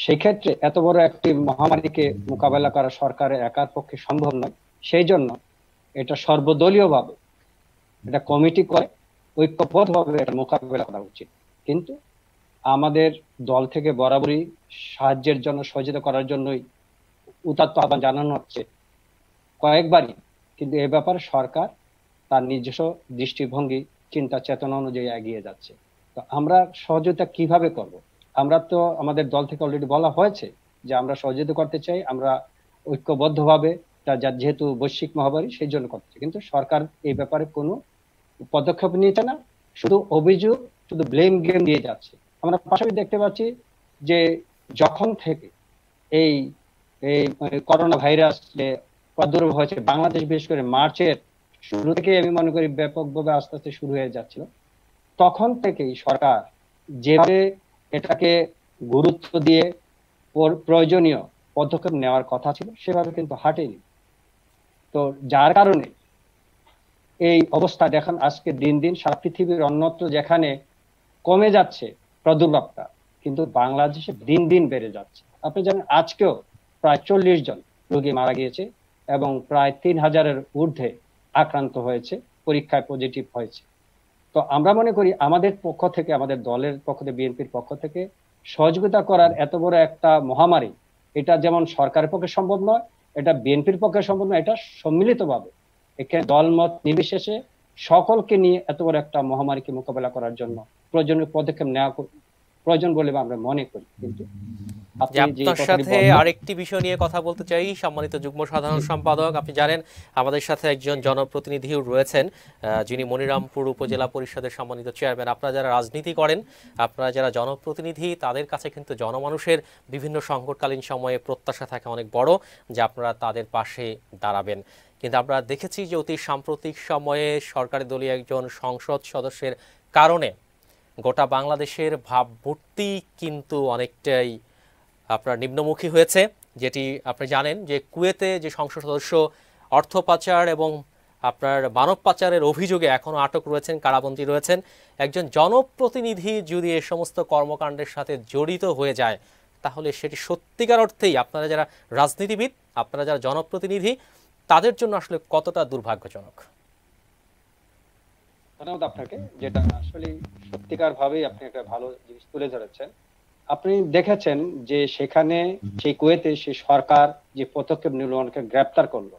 সেই ক্ষেত্রে এত বড় একটি মহামারীকে মোকাবেলা করা সরকারের একার পক্ষে সম্ভব নয়। সেই জন্য এটা সর্বদলীয় ভাবে এটা কমিটি করে ঐক্যবদ্ধভাবে এটা মোকাবেলা করা উচিত। কিন্তু আমাদের দল থেকে বরাবরই সাহায্যের জন্য, সহযোগিতা করার জন্যই উদাত্ত আহ্বান জানানো হচ্ছে কয়েকবারই, কিন্তু এ ব্যাপারে সরকার তার নিজস্ব দৃষ্টিভঙ্গি, চিন্তা চেতনা অনুযায়ী এগিয়ে যাচ্ছে। তো আমরা সহযোগিতা কিভাবে করব? আমরা তো আমাদের দল থেকে অলরেডি বলা হয়েছে যে আমরা সহযোগিতা করতে চাই, আমরা ঐক্যবদ্ধভাবে, যেহেতু বৈশ্বিক মহামারী সেই জন্য করতে চাই। কিন্তু সরকার এই ব্যাপারে কোনো পদক্ষেপ নিয়েছে না, শুধু অভিযোগ, শুধু ব্লেম গেম দিয়ে যাচ্ছে। আমরা পাশাপাশি দেখতে পাচ্ছি যে যখন থেকে এই এই করোনা ভাইরাস যে প্রাদুর্ভাব হয়েছে বাংলাদেশ, বিশেষ করে মার্চের শুরু থেকে আমি মনে করি ব্যাপকভাবে আস্তে আস্তে শুরু হয়ে যাচ্ছিল, তখন থেকেই সরকার যেভাবে এটাকে গুরুত্ব দিয়ে প্রয়োজনীয় পদক্ষেপ নেওয়ার কথা ছিল সেভাবে কিন্তু হাঁটেনি। তো যার কারণে এই অবস্থা দেখেন আজকে দিন দিন সারা পৃথিবীর অন্যত্র যেখানে কমে যাচ্ছে প্রাদুর্ভাবটা, কিন্তু বাংলাদেশে দিন দিন বেড়ে যাচ্ছে। আপনি জানেন আজকেও প্রায় 40 জন রোগী মারা গিয়েছে এবং প্রায় 3000-এর ঊর্ধ্বে আক্রান্ত হয়েছে, পরীক্ষায় পজিটিভ হয়েছে। তো আমরা মনে করি আমাদের পক্ষ থেকে, আমাদের দলের পক্ষ থেকে, বিএনপির পক্ষ থেকে সহযোগিতা করার এত বড় একটা মহামারী, এটা যেমন সরকারের পক্ষে সম্ভব নয়, এটা বিএনপির পক্ষে সম্ভব নয়, এটা সম্মিলিতভাবে এখানে দলমত নির্বিশেষে সকলকে নিয়ে এত বড় একটা মহামারীকে মোকাবেলা করার জন্য প্রয়োজনীয় পদক্ষেপ নেওয়া প্রয়োজন বলে আমরা মনে করি। কিন্তু আপনার সাথে আরেকটি বিষয় নিয়ে কথা বলতে চাই, সম্মানিত যুগ্ম সাধারণ সম্পাদক। আপনি জানেন আমাদের সাথে একজন জনপ্রতিনিধিও রয়েছেন, যিনি মনিরামপুর উপজেলা পরিষদের সম্মানিত চেয়ারম্যান। আপনারা যারা রাজনীতি করেন, আপনারা যারা জনপ্রতিনিধি, তাদের কাছে কিন্তু জনমানুষের বিভিন্ন সংকটকালীন সময়ে প্রত্যাশা থাকে অনেক বড় যে আপনারা তাদের পাশে দাঁড়াবেন। কিন্তু আমরা দেখেছি যে অতি সাম্প্রতিক সময়ে সরকারি দলীয় একজন সংসদ সদস্যের কারণে গোটা বাংলাদেশের ভাবমূর্তি কিন্তু অনেকটাই আপনার নিম্নমুখী হয়েছে। যেটি আপনি জানেন যে কুয়েতে যে সংসদ সদস্য অর্থ পাচার এবং আপনার মানব পাচারের অভিযোগে এখনও আটক রয়েছেন, কারাবন্দী রয়েছেন। একজন জনপ্রতিনিধি যদি এ সমস্ত কর্মকাণ্ডের সাথে জড়িত হয়ে যায়, তাহলে সেটি সত্যিকার অর্থেই আপনারা যারা রাজনীতিবিদ, আপনারা যারা জনপ্রতিনিধি, তাদের জন্য আসলে কতটা দুর্ভাগ্যজনক। ধন্যবাদ আপনাকে, যেটা আসলে সত্যিকার ভাবেই আপনি একটা ভালো জিনিস তুলে ধরেছেন। আপনি দেখেছেন যে সেখানে সেই কুয়েতে সেই সরকার যে পদক্ষেপ নিল, অনেকে গ্রেপ্তার করলো,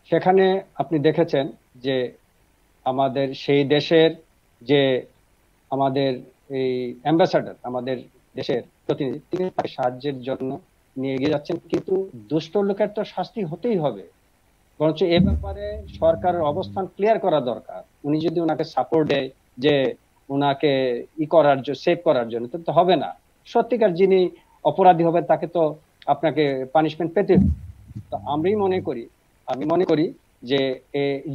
সেখানে আপনি দেখেছেন যে আমাদের সেই দেশের যে আমাদের এই অ্যাম্বাসাডার, আমাদের দেশের প্রতিনিধি, তিনি তাকে সাহায্যের জন্য নিয়ে এগিয়ে যাচ্ছেন। কিন্তু দুষ্ট লোকের তো শাস্তি হতেই হবে, বরঞ্চ এ ব্যাপারে সরকারের অবস্থান ক্লিয়ার করা দরকার। উনি যদি ওনাকে সাপোর্ট দেয় যে ওনাকে করার জন্য, সেভ করার জন্য, তো হবে না। সত্যিকার যিনি অপরাধী হবে তাকে তো আপনাকে পানিশমেন্ট পেতে হবে। তো আমি মনে করি যে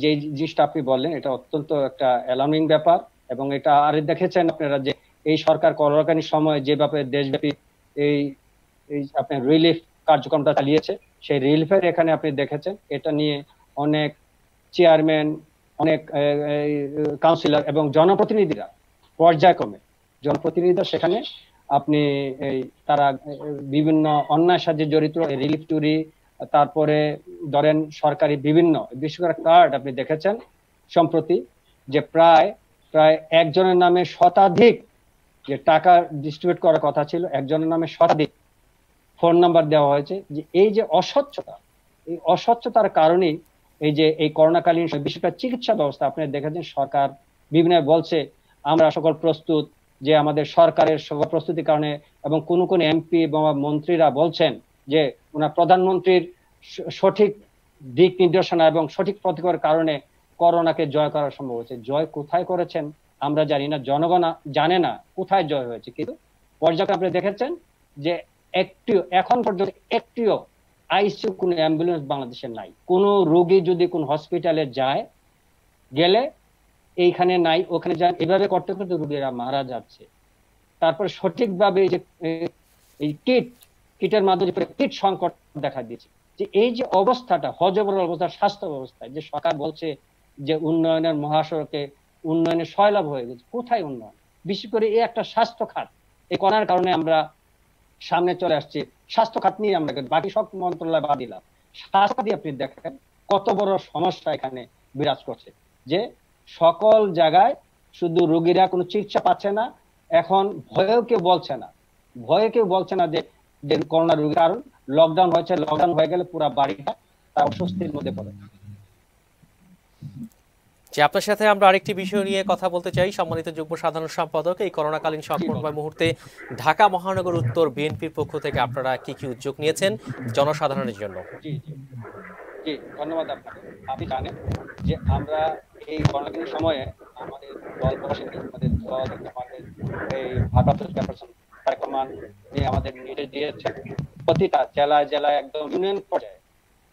যে জিনিসটা আপনি বললেন এটা অত্যন্ত একটা অ্যালার্মিং ব্যাপার। এবং এটা আর দেখেছেন আপনারা যে এই সরকার করোনাকালীন সময় যেভাবে দেশব্যাপী এই আপনার রিলিফ কার্যক্রমটা চালিয়েছে, সেই রিলিফের এখানে আপনি দেখেছেন এটা নিয়ে অনেক চেয়ারম্যান, অনেক কাউন্সিলর এবং জনপ্রতিনিধিরা পর্যায়ক্রমে জনপ্রতিনিধিরা সেখানে আপনি তারা বিভিন্ন অন্যায়ের সাথে জড়িত, রিলিফ চুরি, তারপরে ধরেন সরকারি বিভিন্ন বিশেষ করে কার্ড আপনি দেখেছেন সম্প্রতি যে প্রায় একজনের নামে শতাধিক যে টাকা ডিস্ট্রিবিউট করার কথা ছিল, একজনের নামে শতাধিক ফোন নাম্বার দেওয়া হয়েছে। যে এই যে অস্বচ্ছতা, এই অস্বচ্ছতার কারণেই এই যে এই করোনাকালীন বিশেষ করে চিকিৎসা ব্যবস্থা আপনি দেখেছেন সরকার বিভিন্ন বলছে আমরা সকল প্রস্তুত, যে আমাদের সরকারের সকল প্রস্তুতির কারণে, এবং কোন কোন এমপি এবং মন্ত্রীরা বলছেন যে ওনার প্রধানমন্ত্রীর সঠিক দিক নির্দেশনা এবং সঠিক পদক্ষেপের কারণে করোনাকে জয় করা সম্ভব হয়েছে। জয় কোথায় করেছেন আমরা জানি না, জনগণ জানে না কোথায় জয় হয়েছে। কিন্তু পর্যায়ে আপনি দেখেছেন যে এখন পর্যন্ত একটিও আইসিইউ কোন অ্যাম্বুলেন্স বাংলাদেশে নাই। কোন রোগী যদি কোন হসপিটালে যায়, গেলে এইখানে নাই, ওখানে যান, এভাবে করতে করতে রোগীরা মারা যাচ্ছে। তারপর সঠিকভাবে যে এই কিটের মাধ্যমে কিট সংকট দেখা দিয়েছে। যে এই যে অবস্থাটা, হযবরল অবস্থা স্বাস্থ্য ব্যবস্থায়, যে সরকার বলছে যে উন্নয়নের মহাসড়কে উন্নয়নের সয়লাভ হয়ে গেছে, কোথায় উন্নয়ন? বিশেষ করে এই একটা স্বাস্থ্য খাত, এই করার কারণে আমরা সামনে চলে আসছি। স্বাস্থ্য খাত নিয়ে আমরা বাকি সব মন্ত্রণালয় বাদ দিলাম, স্বাস্থ্য খাতে আপনি দেখেন কত বড় সমস্যা এখানে বিরাজ করছে। যে সকল জায়গায় শুধু রোগীরা কোনো চিকিৎসা পাচ্ছে না, এখন ভয়েও কেউ বলছে না যে করোনা রোগী, কারণ লকডাউন হয়েছে, লকডাউন হয়ে গেলে পুরো বাড়িটা অস্বস্তির মধ্যে পড়ে। যে আপনার সাথে আমরা আরেকটি বিষয় নিয়ে কথা বলতে চাই। সম্মানিত যুগ্ম সাধারণ সম্পাদক, এই করোনাকালীন সংকটময় মুহূর্তে ঢাকা মহানগর উত্তর বিএনপির পক্ষ থেকে আপনারা কি কি উদ্যোগ নিয়েছেন জনসাধারণের জন্য? জি জি জি, ধন্যবাদ আপনাকে। আপনি জানেন যে আমরা এই করোনাকালীন সময়ে আমাদের দল প্রবাসী আমাদের দল আমাদের এই ভারপ্রাপ্ত চেয়ারপারসন তারেক রহমান নিয়ে আমাদের নির্দেশ দিয়েছে প্রতিটা জেলায় জেলায় একদম ইউনিয়ন পর্যায়ে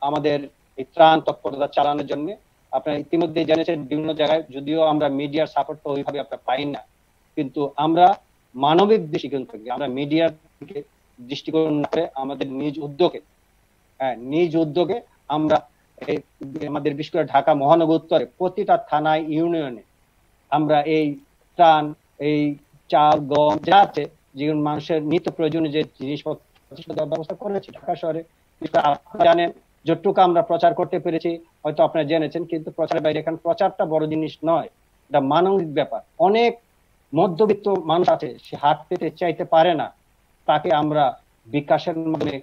আমাদের এই ত্রাণ তৎপরতা চালানোর জন্য। আপনারা ইতিমধ্যে জেনেছেন বিভিন্ন জায়গায়, যদিও আমরা মিডিয়ার সাপোর্ট তো ওইভাবে আপনারা পাই না, কিন্তু আমরা মানবিক দৃষ্টিকোণ থেকে আমরা মিডিয়ার থেকে দৃষ্টিকোণ না করে আমাদের নিজ উদ্যোগে আমরা আমাদের বিশেষ করে ঢাকা মহানগর উত্তরে প্রতিটা থানায় ইউনিয়নে আমরা এই ত্রাণ, এই চাল গম যা আছে যেগুলো মানুষের নিত্য প্রয়োজনীয় যে জিনিসপত্র ব্যবস্থা করেছি ঢাকা শহরে। আপনারা জানেন যতটুকু আমরা প্রচার করতে পেরেছি হয়তো আপনারা জেনেছেন, কিন্তু প্রচারের বাইরে এখানে প্রচারটা বড় জিনিস নয়, এটা মানবিক ব্যাপার। অনেক মধ্যবিত্ত মানুষ আছে, সে হাত পেতে চাইতে পারে না, তাকে আমরা বিকাশের মাধ্যমে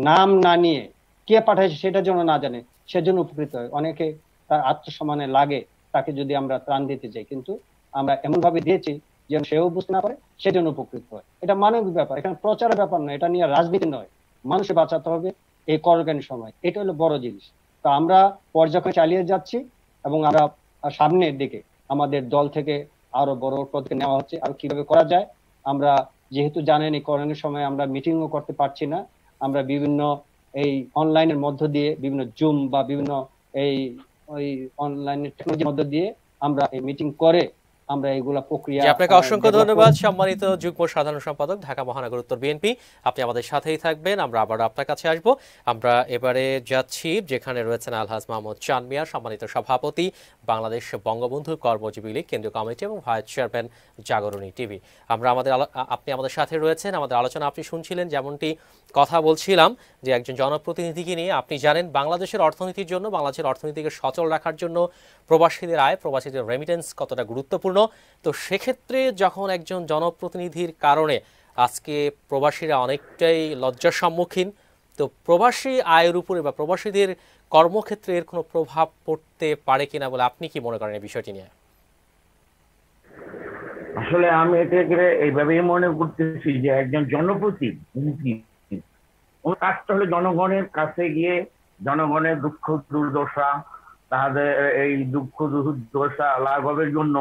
নাম না নিয়ে কে পাঠাইছে সেটার জন্য না জানে সেজন্য উপকৃত হয়। অনেকে তার আত্মসম্মানে লাগে তাকে যদি আমরা ত্রাণ দিতে চাই, কিন্তু আমরা এমন ভাবে দিয়েছি যেন সেও বুঝতে না পারে, সেজন্য উপকৃত হয়। এটা মানবিক ব্যাপার, এখানে প্রচারের ব্যাপার নয়, এটা নিয়ে রাজনীতি নয়। মানুষকে বাঁচাতে হবে এই করোনাকালীন সময়, এটা হলো বড় জিনিস। তো আমরা পর্যায়ক্রমে চালিয়ে যাচ্ছি এবং আমরা সামনের দিকে আমাদের দল থেকে আরো বড় পদক্ষেপ নেওয়া হচ্ছে আর কিভাবে করা যায়। আমরা যেহেতু জানেন এই করোনার সময় আমরা মিটিংও করতে পারছি না, আমরা বিভিন্ন এই অনলাইনের মধ্য দিয়ে বিভিন্ন জুম বা বিভিন্ন এই ওই অনলাইন টেকনোলজির মধ্য দিয়ে আমরা এই মিটিং করে আমরা এইগুলা প্রক্রিয়া। আপনাকে অসংখ্য ধন্যবাদ সম্মানিত যুগ্ম সাধারণ সম্পাদক ঢাকা মহানগর উত্তর বিএনপি, আপনি আমাদের সাথেই থাকবেন, আমরা আবার আপনার কাছে আসব। আমরা এবারে যাচ্ছি যেখানে রয়েছেন আলহাজ মাহমুদ চান মিয়া, সম্মানিত সভাপতি বাংলাদেশ বঙ্গবন্ধু কর্মজীবী লীগ কেন্দ্রীয় কমিটি এবং ভাইস চেয়ারম্যান জাগরণী টিভি। আপনি আমাদের সাথে রয়েছেন, আমাদের আলোচনা আপনি শুনছিলেন। যেমনটি কথা বলছিলাম যে একজন জনপ্রতিনিধিকে নিয়ে, আপনি জানেন বাংলাদেশের অর্থনীতির জন্য, বাংলাদেশের অর্থনীতিকে সচল রাখার জন্য প্রবাসীদের আয়, প্রবাসীদের রেমিটেন্স কতটা গুরুত্বপূর্ণ। তো সেক্ষেত্রে যখন একজন জনপ্রতিনিধির কারণে আজকে প্রবাসীরা অনেকটাই লজ্জার সম্মুখীন, তো প্রবাসী আয়ের উপরে বা প্রবাসীদের কর্মক্ষেত্রে এর কোনো প্রভাব পড়তে পারে কিনা বলে আপনি কি মনে করেন এই বিষয়টি নিয়ে? আসলে আমি এটাকে এইভাবেই মনে করতেছি যে একজন জনপ্রতিনিধি ওর কাজটা হলো জনগণের কাছে গিয়ে জনগণের দুঃখ দুর্দশা, তাদের এই দুঃখ দুর্দশা লাঘবের জন্য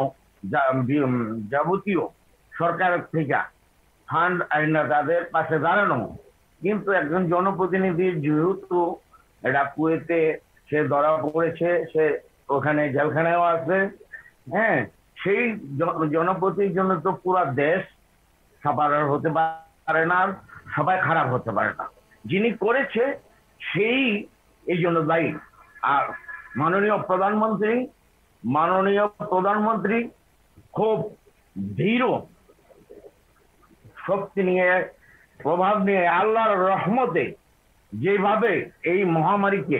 যাবতীয় সরকার থেকে ফান্ড আইনা তাদের পাশে দাঁড়ানো। কিন্তু একজন জনপ্রতিনিধি যেহেতু এটা কুয়েতে সে ধরা পড়েছে, সে ওখানে জেলখানায়ও আছে, হ্যাঁ, সেই জনপ্রতিনিধির জন্য তো পুরো দেশ সাপারার হতে পারে না, সবাই খারাপ হতে পারে না। যিনি করেছে সেই এই জন্য দায়ী। আর মাননীয় প্রধানমন্ত্রী খুব দৃঢ় শক্তি নিয়ে, প্রভাব নিয়ে, আল্লাহর রহমতে যেভাবে এই মহামারীকে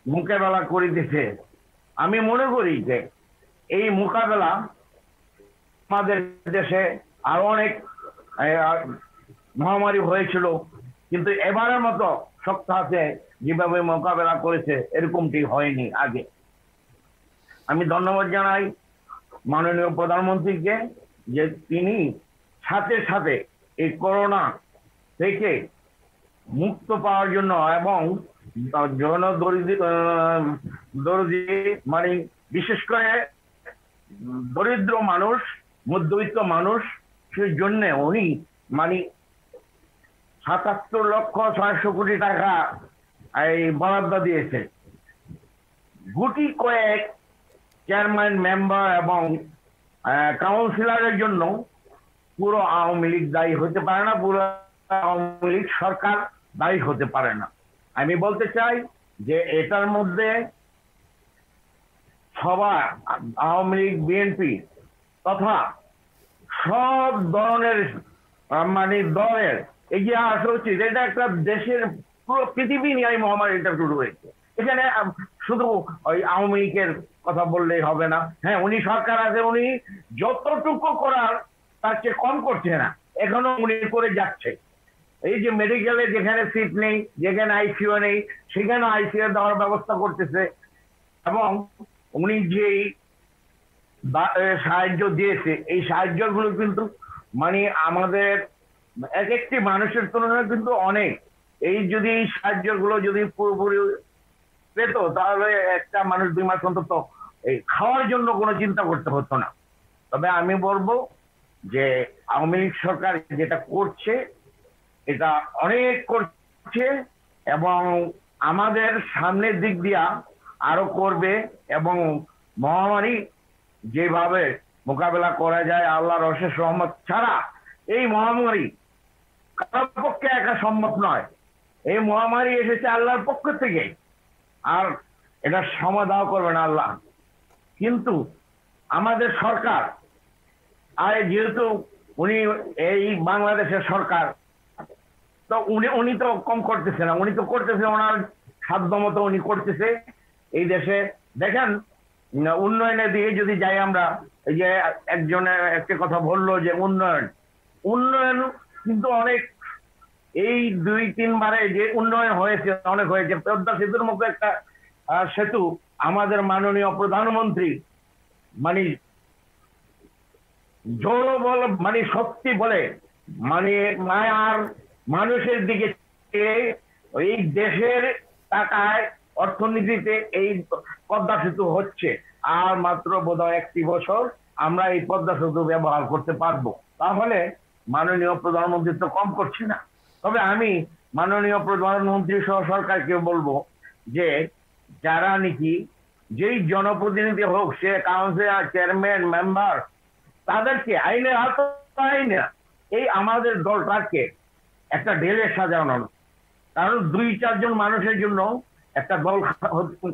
মোকাবেলা করে দিছে, আমি মনে করি যে এই মোকাবেলা আমাদের দেশে আরো অনেক মহামারী হয়েছিল, কিন্তু এবারের মতো শক্ত হাতে যেভাবে মোকাবেলা করেছে এরকমটি হয়নি আগে। আমি ধন্যবাদ জানাই মাননীয় প্রধানমন্ত্রীকে যে তিনি সাথে সাথে এই করোনা থেকে মুক্ত পাওয়ার জন্য এবং দরিদ্র মানে বিশেষ করে দরিদ্র মানুষ, মধ্যবিত্ত মানুষ সেই জন্য উনি মানে ৭৭,৬০০,০০,০০,০০০ টাকা এই বরাদ্দ দিয়েছে। গুটি কয়েক চেয়ারম্যান, মেম্বার এবং কাউন্সিলরের জন্য পুরো আওয়ামী লীগ দায়ী হতে পারে না, পুরো আওয়ামী লীগ সরকার দায়ী হতে পারে না। আমি বলতে চাই যে এটার মধ্যে সবার আওয়ামী লীগ, বিএনপি তথা সব ধরনের মানে দলের এগিয়ে আসা উচিত। এটা একটা দেশের পুরো পৃথিবী নিয়ে এই মহামারীটা শুরু হয়েছে। এখানে শুধু ওই আওয়ামী লীগের কথা বললেই হবে না। হ্যাঁ, উনি সরকার আছে, উনি যতটুকু করার তার চেয়ে কম করছে না, এখনো উনি করে যাচ্ছে। এই যে মেডিকেলে যেখানে সিট নেই, যেখানে আইসিইউ নেই, সেখানে আইসিইউ দেওয়ার ব্যবস্থা করতেছে এবং উনি যেই সাহায্য দিয়েছে, এই সাহায্যগুলো কিন্তু মানে আমাদের এক একটি মানুষের তুলনায় কিন্তু অনেক। এই যদি এই সাহায্যগুলো যদি পুরোপুরি পেত, তাহলে একটা মানুষ 2 মাস অন্তত এই খাওয়ার জন্য কোনো চিন্তা করতে হতো না। তবে আমি বলবো যে আওয়ামী লীগ সরকার যেটা করছে এটা অনেক করছে, এবং আমাদের সামনের দিক দিয়া আরো করবে, এবং মহামারী যেভাবে মোকাবেলা করা যায় আল্লাহর অশেষ রহমত ছাড়া এই মহামারী কারোর পক্ষে একা সম্ভব নয়। এই মহামারী এসেছে আল্লাহর পক্ষ থেকে, আর এটা সমাধান করবেন আল্লাহ। কিন্তু আমাদের সরকার, আর যেহেতু উনি এই বাংলাদেশের সরকার, তো উনি তো কম করতেছে না, উনি তো করতেছে ওনার সাধ্য মতো উনি করতেছে। এই দেশে দেখেন উন্নয়নের দিকে যদি যাই আমরা, এই যে একজনের একটা কথা বললো যে উন্নয়ন কিন্তু অনেক, এই 2-3 বারে যে উন্নয়ন হয়েছে অনেক হয়েছে। পদ্মা সেতুর মতো একটা সেতু আমাদের মাননীয় প্রধানমন্ত্রী মানে জোর বল মানে শক্তি বলে মানে মায়ার মানুষের দিকে এই দেশের টাকায় অর্থনীতিতে এই পদ্মা সেতু হচ্ছে। আর মাত্র বোধহয় 1টি বছর আমরা এই পদ্মা সেতু ব্যবহার করতে পারবো। তাহলে মাননীয় প্রধানমন্ত্রী তো কম করছে না। তবে আমি মাননীয় প্রধানমন্ত্রী সহ সরকারকে বলবো যে যারা নাকি যেই জনপ্রতিনিধি হোক, সে কাউন্সিলর, চেয়ারম্যান, মেম্বার, তাদেরকে আইনের আইনে এই আমাদের দলটাকে একটা ঢেলে সাজানো। কারণ 2-4 জন মানুষের জন্য একটা দল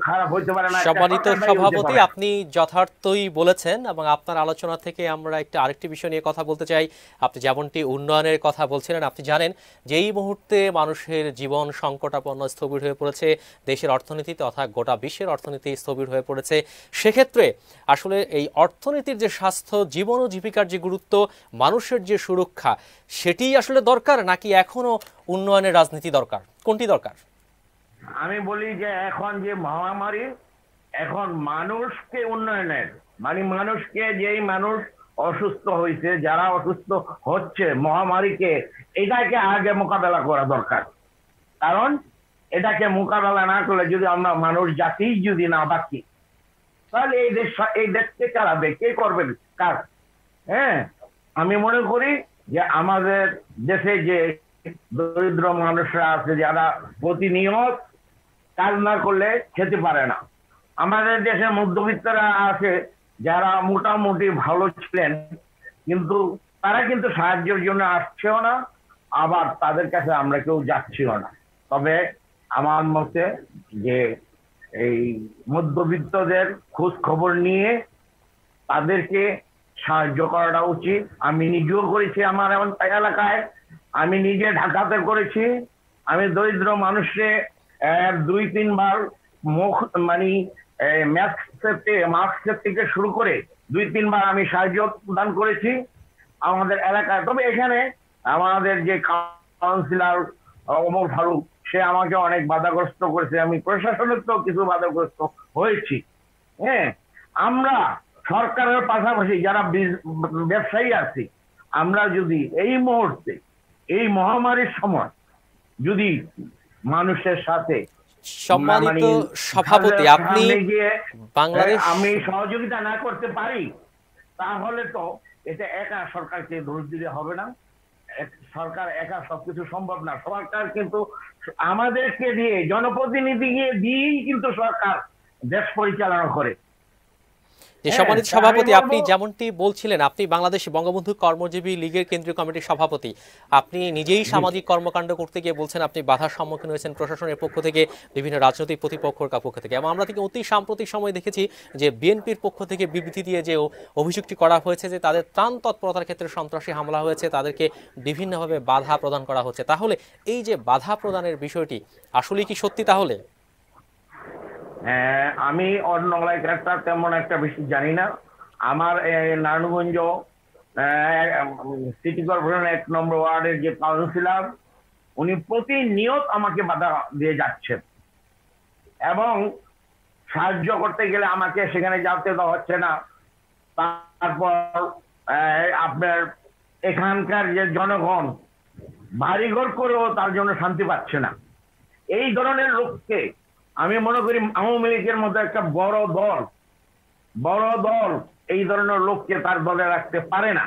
খারাপ হইতে পারে না। সম্মানিত সভাপতি, আপনি যথার্থই বলেছেন, এবং আপনার আলোচনা থেকে আমরা আরেকটি বিষয় নিয়ে কথা বলতে চাই। আপনি যেমনটি উন্নয়নের কথা বলছিলেন, আপনি জানেন যে এই মুহূর্তে মানুষের জীবন সংকটাপন্ন, স্থবির হয়ে পড়েছে, দেশের অর্থনীতি তথা গোটা বিশ্বের অর্থনীতি স্থবির হয়ে পড়েছে। সেক্ষেত্রে আসলে এই অর্থনীতির যে স্বাস্থ্য, জীবন ও জীবিকার যে গুরুত্ব, মানুষের যে সুরক্ষা, সেটি আসলে দরকার, নাকি এখনো উন্নয়নের রাজনীতি দরকার? কোনটি দরকার? আমি বলি যে এখন যে মহামারী, এখন মানুষকে উন্নয়নের মানে মানুষকে, যেই মানুষ অসুস্থ হয়েছে, যারা অসুস্থ হচ্ছে মহামারীকে, এটাকে আগে মোকাবেলা করা দরকার। কারণ এটাকে মোকাবেলা না করলে যদি আমরা মানুষ জাতি যদি না বাঁচি, তাহলে এই দেশকে চালাবে কে, করবে কাজ? হ্যাঁ, আমি মনে করি যে আমাদের দেশে যে দরিদ্র মানুষরা আছে, যারা প্রতিনিয়ত কাজ না করলে খেতে পারে না, আমাদের দেশে মধ্যবিত্তরা আছে যারা মোটামুটি ভালো ছিলেন, কিন্তু তারা কিন্তু সাহায্যের জন্য আসছেও না, আবার তাদের কাছে আমরা কেউ যাচ্ছিও না। তবে আমার মতে যে এই মধ্যবিত্তদের খোঁজ খবর নিয়ে তাদেরকে সাহায্য করাটা উচিত। আমি নিজেও করেছি আমার এলাকায়, আমি নিজে ঢাকাতে করেছি। আমি দরিদ্র মানুষকে 2-3 বার মুখ মানে মাস্ক থেকে শুরু করে 2-3 বার আমি সাহায্য প্রদান করেছি আমাদের এলাকায়। তবে এখানে আমাদের যে কাউন্সিলর ওমর ফারুক, সে আমাকে অনেক বাধাগ্রস্ত করেছে, আমি প্রশাসনের তো কিছু বাধাগ্রস্ত হয়েছি। হ্যাঁ, আমরা সরকারের পাশাপাশি যারা ব্যবসায়ী আছি, আমরা যদি এই মুহূর্তে এই মহামারীর সময় যদি মানুষের সাথে, সম্মানিত সভাপতি, আপনি বাংলাদেশ আমি সহযোগিতা না করতে পারি, তাহলে তো এটা একা সরকারকে দোষ দিলে হবে না। সরকার একা সবকিছু সম্ভব না। সরকার কিন্তু আমাদেরকে দিয়ে, জনপ্রতিনিধিকে দিয়েই কিন্তু সরকার দেশ পরিচালনা করে। যে সম্মানিত সভাপতি, আপনি যেমনটি বলছিলেন, আপনি বাংলাদেশ বঙ্গবন্ধু কর্মজীবী লীগের কেন্দ্রীয় কমিটির সভাপতি, আপনি নিজেই সামাজিক কর্মকাণ্ড করতে গিয়ে বলছেন আপনি বাধার সম্মুখীন হয়েছেন প্রশাসনের পক্ষ থেকে, বিভিন্ন রাজনৈতিক প্রতিপক্ষের পক্ষ থেকে, এবং আমরা থেকে অতি সাম্প্রতিক সময় দেখেছি যে বিএনপির পক্ষ থেকে বিবৃতি দিয়ে যে অভিযোগটি করা হয়েছে যে তাদের ত্রাণ তৎপরতার ক্ষেত্রে সন্ত্রাসী হামলা হয়েছে, তাদেরকে বিভিন্নভাবে বাধা প্রদান করা হচ্ছে। তাহলে এই যে বাধা প্রদানের বিষয়টি আসলে কি সত্যি? তাহলে আমি অন্য এলাকাটা তেমন একটা বেশি জানি না। আমার নারায়ণগঞ্জ সিটি কর্পোরেশন 1 নম্বর ওয়ার্ডের যে কাউন্সিলর, উনি প্রতিনিয়ত আমাকে বাধা দিয়ে যাচ্ছেন, এবং সাহায্য করতে গেলে আমাকে সেখানে যেতে দেওয়া হচ্ছে না। তারপর আপনার এখানকার যে জনগণ বাড়িঘর করেও তার জন্য শান্তি পাচ্ছে না। এই ধরনের লোককে আমি মনে করি আওয়ামী লীগের মতো একটা বড় দল এই ধরনের লোককে তার দলে রাখতে পারে না।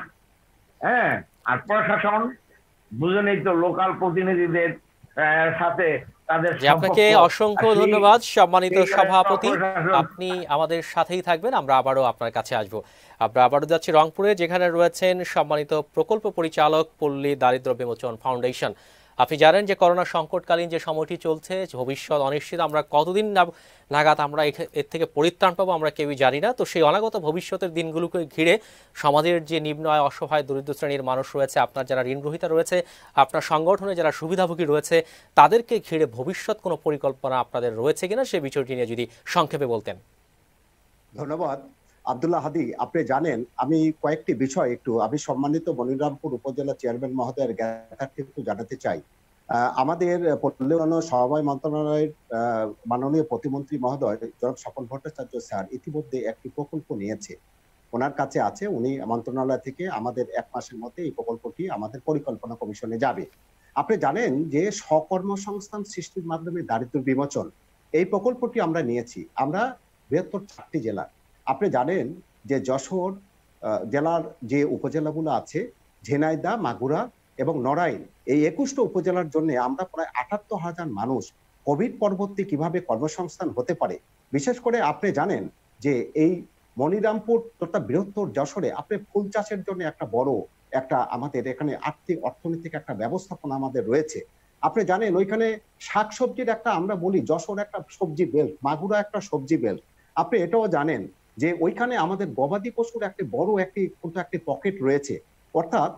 হ্যাঁ, আর প্রশাসন বুঝেনই তো, লোকাল প্রতিনিধিদের সাথে তাদের আপনাকে অসংখ্য ধন্যবাদ সম্মানিত সভাপতি। আপনি আমাদের সাথেই থাকবেন, আমরা আবারও আপনার কাছে আসবো। আমরা আবারও যাচ্ছি রংপুরে, যেখানে রয়েছেন সম্মানিত প্রকল্প পরিচালক পল্লী দারিদ্র বিমোচন ফাউন্ডেশন। আপনি জানেন যে করোনা সংকটকালীন যে সময়টি চলছে, ভবিষ্যৎ অনিশ্চিত, আমরা কতদিন নাগাদ আমরা এর থেকে পরিত্রাণ পাবো আমরা কেউই জানি না। তো সেই অনাগত ভবিষ্যতের দিনগুলোকে ঘিরে সমাজের যে নিম্ন আয়, অসহায়, দরিদ্র শ্রেণীর মানুষ রয়েছে, আপনার যারা ঋণগ্রহীতা রয়েছে, আপনার সংগঠনে যারা সুবিধাভোগী রয়েছে, তাদেরকে ঘিরে ভবিষ্যৎ কোনো পরিকল্পনা আপনাদের রয়েছে কিনা সে বিষয়টি নিয়ে যদি সংক্ষেপে বলতেন। ধন্যবাদ আব্দুল্লাহ হাদি। আপনি জানেন আমি কয়েকটি বিষয় আমি সম্মানিত মনিরামপুর উপজেলা চেয়ারম্যান মহোদয়ের জ্ঞাতার্থে একটু জানাতে চাই। আমাদের পল্লী উন্নয়ন সমবায় মন্ত্রণালয়ের মাননীয় প্রতিমন্ত্রী মহোদয় জনাব স্বপন ভট্টাচার্য স্যার ইতিমধ্যে একটি প্রকল্প নিয়েছে, ওনার কাছে আছে। উনি মন্ত্রণালয় থেকে আমাদের 1 মাসের মধ্যে এই প্রকল্পটি আমাদের পরিকল্পনা কমিশনে যাবে। আপনি জানেন যে স্বকর্মসংস্থান সৃষ্টির মাধ্যমে দারিদ্র বিমোচন এই প্রকল্পটি আমরা নিয়েছি, আমরা বৃহত্তর 4টি জেলা। আপনি জানেন যে যশোর জেলার যে উপজেলাগুলো আছে, ঝিনাইদহ, মাগুরা এবং নড়াইল, এই 21টা উপজেলার জন্য আমরা প্রায় 78,000 মানুষ কোভিড পরবর্তী কিভাবে কর্মসংস্থান হতে পারে। বিশেষ করে আপনি জানেন যে এই মনিরামপুর তথা বৃহত্তর যশোরে আপনি ফুল চাষের জন্য আমাদের এখানে অর্থনৈতিক একটা ব্যবস্থাপনা আমাদের রয়েছে। আপনি জানেন ওইখানে শাকসবজির আমরা বলি যশোর একটা সবজি বেল্ট, মাগুরা একটা সবজি বেল্ট। আপনি এটাও জানেন যে ওইখানে আমাদের গবাদি পশুর একটি পকেট রয়েছে। অর্থাৎ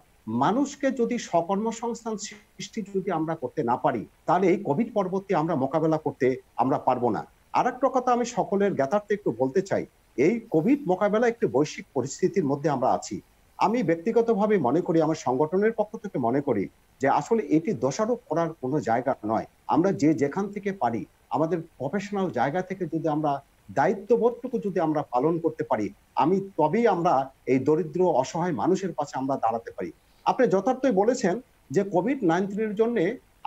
মানুষকে যদি স্বকর্মসংস্থান সৃষ্টি যদি আমরা করতে না পারি, তাহলে এই কোভিড পরবর্তী আমরা মোকাবেলা করতে আমরা পারবো না। আর একটা কথা আমি সকলের জ্ঞাতার্থে একটু বলতে চাই, এই কোভিড মোকাবেলা একটি বৈশ্বিক পরিস্থিতির মধ্যে আমরা আছি। আমি ব্যক্তিগতভাবে মনে করি, আমার সংগঠনের পক্ষ থেকে মনে করি যে আসলে এটি দোষারোপ করার কোনো জায়গা নয়। আমরা যেখান থেকে পারি আমাদের প্রফেশনাল জায়গা থেকে যদি আমরা দায়িত্ববোধটুকু যদি আমরা পালন করতে পারি, তবেই আমরা এই দরিদ্র অসহায় মানুষের পাশে আমরা দাঁড়াতে পারি। আপনি যথার্থই বলেছেন যে কোভিড-19 জন্য